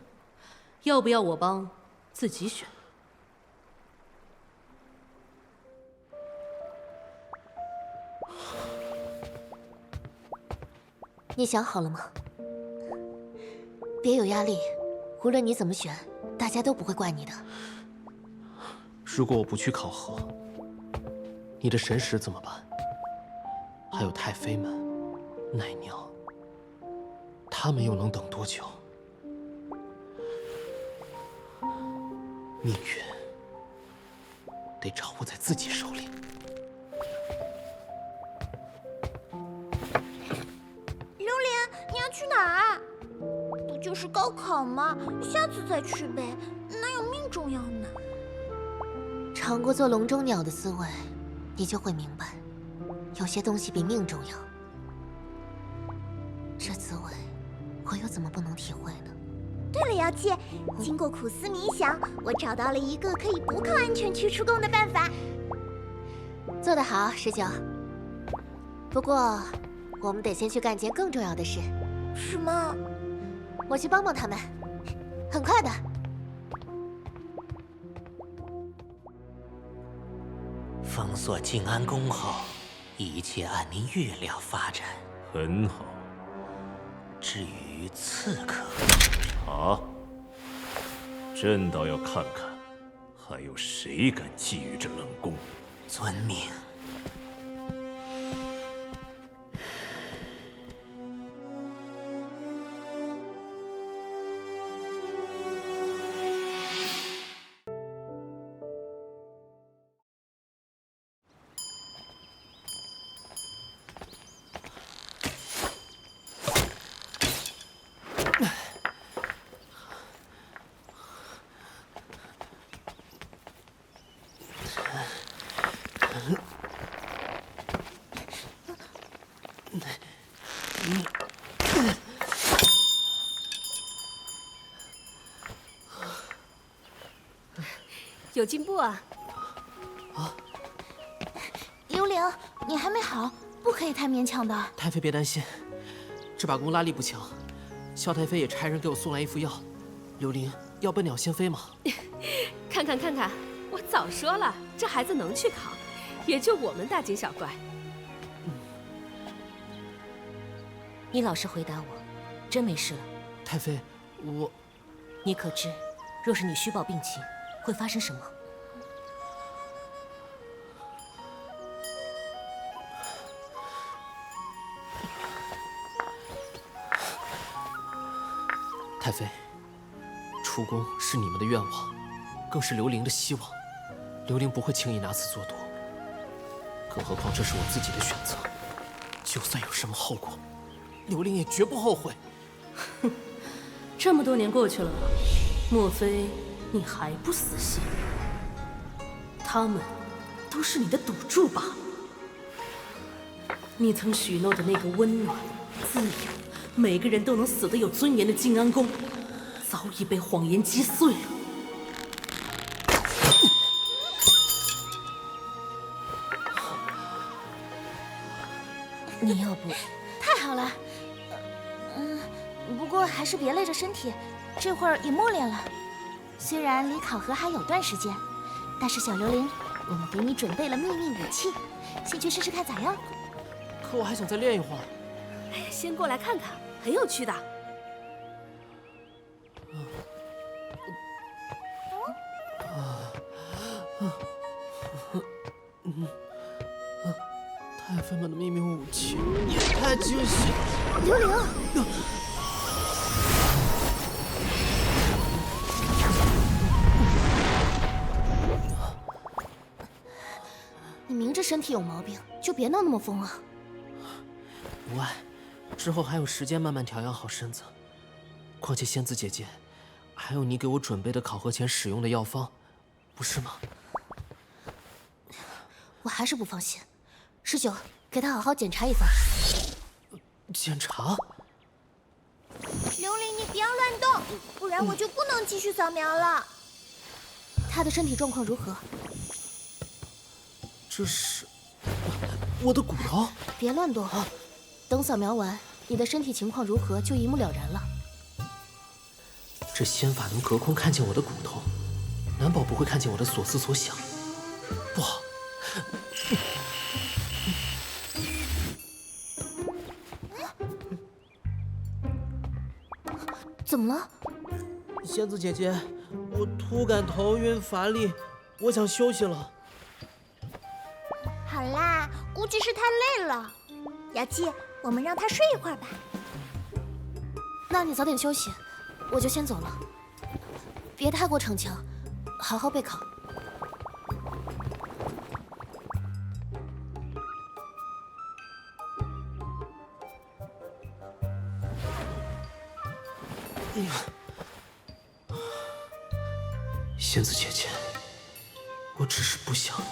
要不要我帮，自己选。你想好了吗？别有压力，无论你怎么选，大家都不会怪你的。如果我不去考核，你的神识怎么办？还有太妃们、奶娘。 他们又能等多久？命运得掌握在自己手里。榴莲，你要去哪儿啊？不就是高考吗？下次再去呗，哪有命重要呢？尝过做笼中鸟的滋味，你就会明白，有些东西比命重要。这滋味。 我又怎么不能体会呢？对了，瑶姬，经过苦思冥想，我找到了一个可以不靠安全区出宫的办法。做得好，十九。不过，我们得先去干件更重要的事。什么？我去帮帮他们，很快的。封锁静安宫后，一切按您预料发展。很好。 至于刺客，啊，朕倒要看看，还有谁敢觊觎这冷宫。遵命。有进步啊！幽灵，你还没好，不可以太勉强的。太妃别担心，这把弓拉力不强。萧太妃也差人给我送来一副药。刘玲，要奔鸟先飞吗？看看，我早说了，这孩子能去考，也就我们大惊小怪。你老实回答我，真没事了？太妃，我……你可知，若是你虚报病情，会发生什么？太妃，出宫是你们的愿望，更是刘玲的希望。刘玲不会轻易拿此作赌，更何况这是我自己的选择。就算有什么后果，刘玲也绝不后悔。哼，这么多年过去了，莫非你还不死心？他们都是你的赌注罢了。你曾许诺的那个温暖、自由，每个人都能死得有尊严的静安宫，早已被谎言击碎了。你要不……太好了。不过还是别累着身体，这会儿也末练了。虽然离考核还有段时间，但是小刘玲，我们给你准备了秘密武器，先去试试看咋样？可我还想再练一会儿。哎呀，先过来看看，很有趣的。太妃们的秘密武器也太惊喜！刘玲，你明知身体有毛病，就别闹那么疯啊！无碍，之后还有时间慢慢调养好身子。况且仙子姐姐，还有你给我准备的考核前使用的药方，不是吗？我还是不放心。19，给他好好检查一番。检查？刘玲，你不要乱动，不然我就不能继续扫描了。他的身体状况如何？这是我的骨头。别乱动，等扫描完，你的身体情况如何就一目了然了。这仙法能隔空看见我的骨头，难保不会看见我的所思所想。不好！怎么了？仙子姐姐，我突感头晕乏力，我想休息了。好啦，估计是太累了。雅纪，我们让他睡一会儿吧。那你早点休息，我就先走了。别太过逞强，好好备考。仙子姐姐，我只是不想你。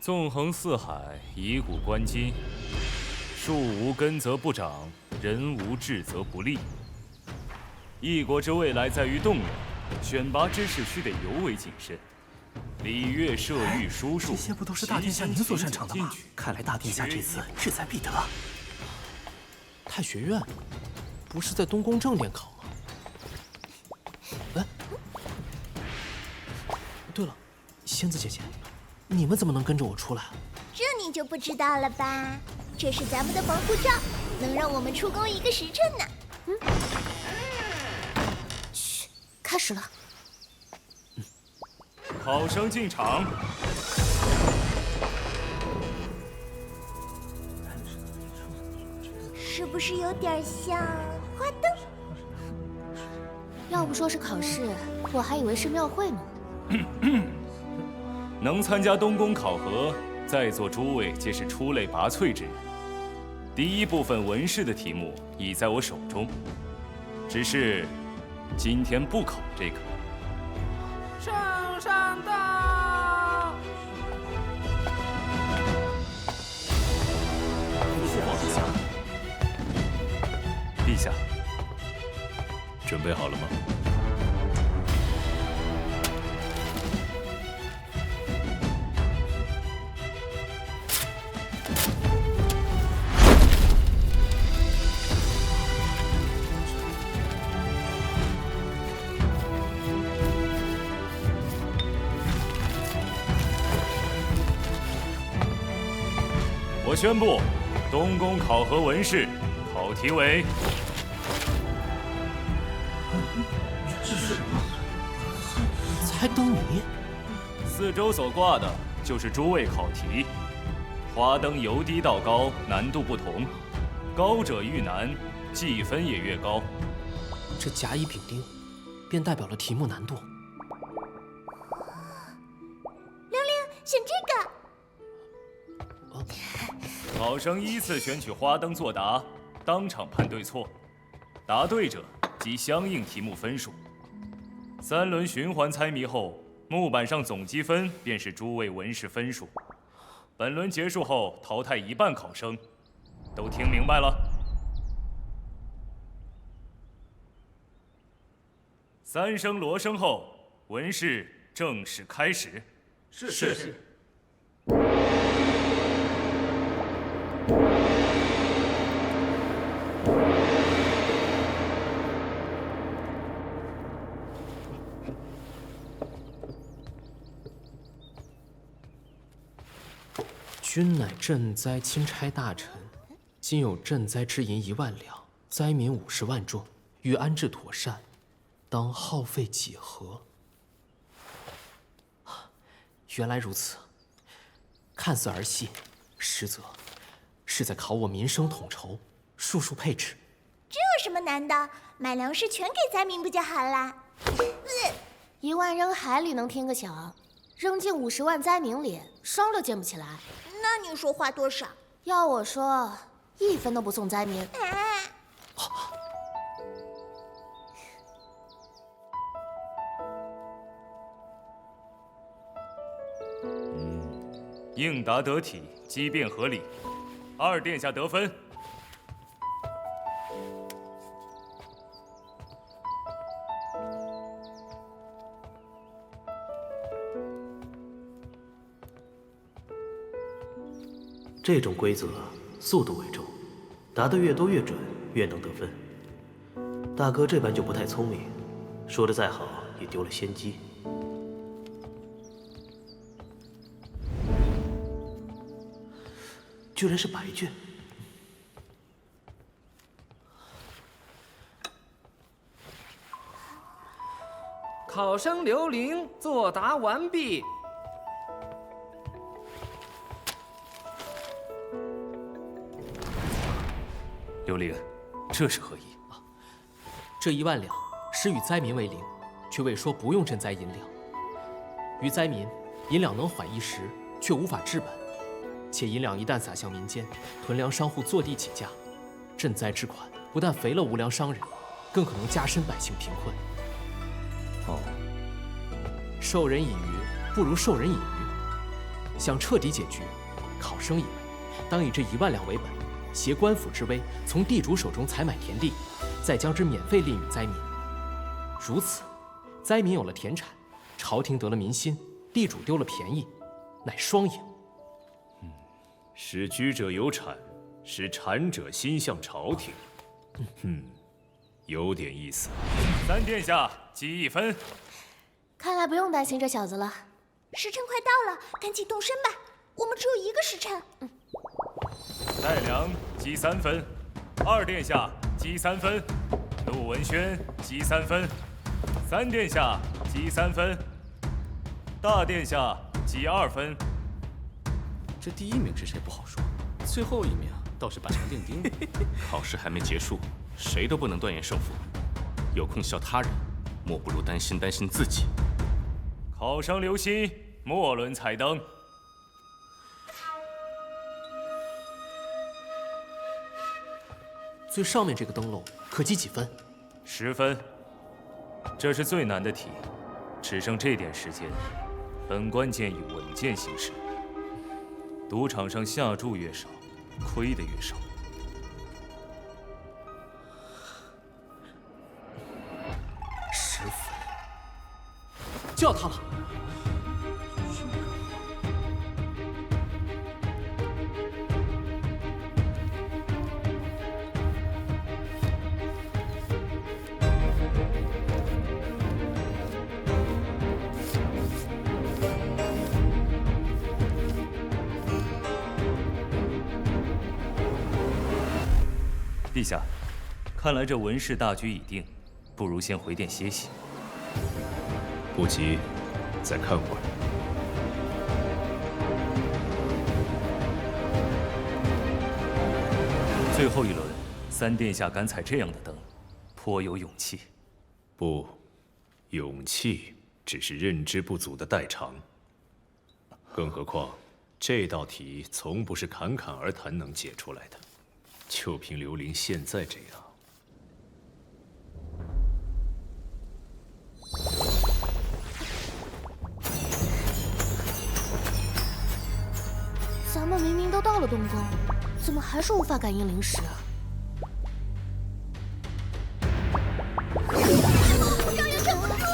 纵横四海，以古观今，树无根则不长，人无志则不立。一国之未来在于栋梁，选拔之事须得尤为谨慎。礼乐射御书数，这些不都是大殿下您所擅长的吗？看来大殿下这次志在必得。太学院不是在东宫正殿考吗？哎，对了，仙子姐姐，你们怎么能跟着我出来？这你就不知道了吧？这是咱们的防护罩，能让我们出宫1个时辰呢。嘘，开始了。考生进场。是不是有点像花灯？要不说是考试，我还以为是庙会呢。能参加东宫考核，在座诸位皆是出类拔萃之人。第一部分文试的题目已在我手中，只是今天不考这个。圣上到！父皇陛下，陛下，准备好了吗？我宣布，东宫考核文试考题为。这是什么？猜灯谜。四周所挂的就是诸位考题。花灯由低到高，难度不同，高者愈难，计分也越高。这甲乙丙丁，便代表了题目难度。玲玲，选这个。考生依次选取花灯作答，当场判对错，答对者即相应题目分数。3轮循环猜谜后，木板上总积分便是诸位文士分数。本轮结束后，淘汰一半考生。都听明白了？3声锣声后，文试正式开始。是。君乃赈灾钦差大臣，今有赈灾之银1万两，灾民50万众，欲安置妥善，当耗费几何？原来如此，看似儿戏，实则是在考我民生统筹，数数配置。这有什么难的？买粮食全给灾民不就好了？1万扔海里能听个响，扔进50万灾民里，双都建不起来。那你说花多少？要我说，1分都不送灾民。应答得体，机变合理。2殿下得分。这种规则，速度为重，答得越多越准，越能得分。大哥这般就不太聪明，说的再好也丢了先机。居然是白卷。考生刘玲作答完毕。刘玲，这是何意？这1万两实与灾民为零，却未说不用赈灾银两。于灾民，银两能缓一时，却无法治本。且银两一旦撒向民间，屯粮商户坐地起价，赈灾之款不但肥了无良商人，更可能加深百姓贫困。授人以鱼，不如授人以渔。想彻底解决，考生以为，当以这1万两为本，挟官府之威，从地主手中采买田地，再将之免费吝与灾民。如此，灾民有了田产，朝廷得了民心，地主丢了便宜，乃双赢。使居者有产，使产者心向朝廷。有点意思。3殿下记1分。看来不用担心这小子了。时辰快到了，赶紧动身吧，我们只有1个时辰。戴良记3分，2殿下记3分，陆文轩记3分，3殿下记3分，大殿下记2分。这第1名是谁不好说，最后1名倒是板上钉钉。考试还没结束，谁都不能断言胜负。有空笑他人，莫不如担心自己。考生留心，末轮彩灯。最上面这个灯笼可记几分？10分。这是最难的题，只剩这点时间，本官建议稳健行事。赌场上下注越少，亏的越少。10分，就要他了。陛下，看来这文氏大局已定，不如先回殿歇息。不急，再看会儿。最后一轮，三殿下敢采这样的灯，颇有勇气。不，勇气只是认知不足的代偿。更何况，这道题从不是侃侃而谈能解出来的。就凭刘伶现在这样，咱们明明都到了东宫，怎么还是无法感应灵石啊？让人忍不住了！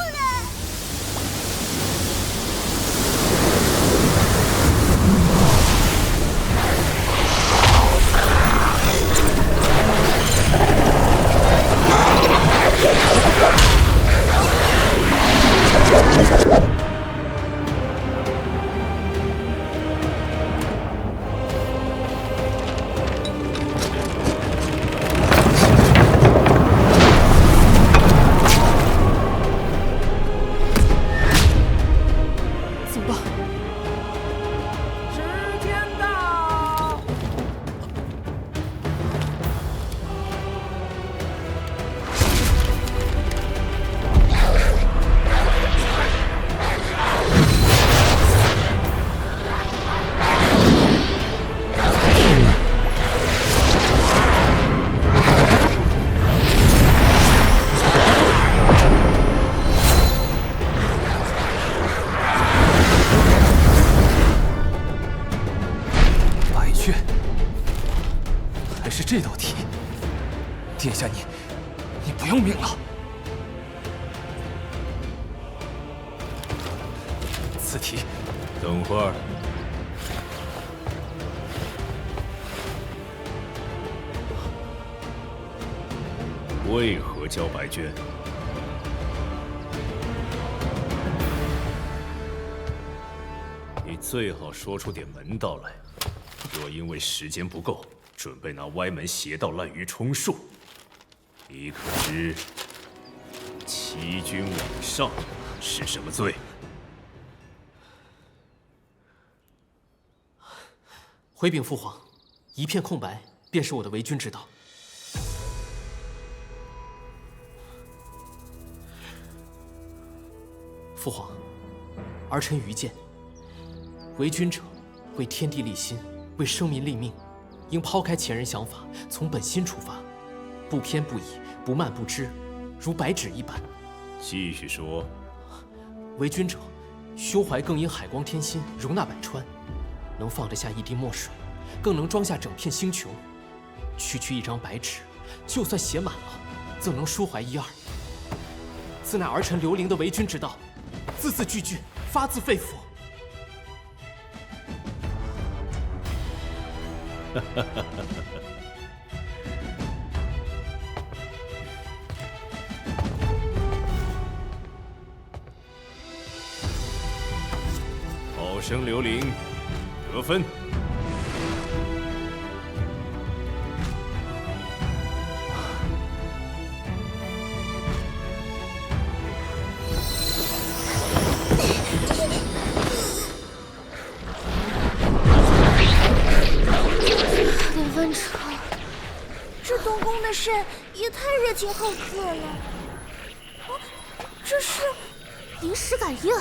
这道题，殿下你不用命了。此题，等会儿。为何交白绢？你最好说出点门道来。若因为时间不够，准备拿歪门邪道滥竽充数，你可知欺君罔上是什么罪？回禀父皇，一片空白便是我的为君之道。父皇，儿臣愚见，为君者，为天地立心，为生民立命。应抛开前人想法，从本心出发，不偏不倚，不慢不支，如白纸一般。继续说。为君者，胸怀更应海光天心，容纳百川，能放得下一滴墨水，更能装下整片星穹。区一张白纸，就算写满了，怎能抒怀一二？此乃儿臣刘伶的为君之道，字字句句发自肺腑。好生刘伶得分。文成，这东宫的事也太热情好客了。这是临时感应。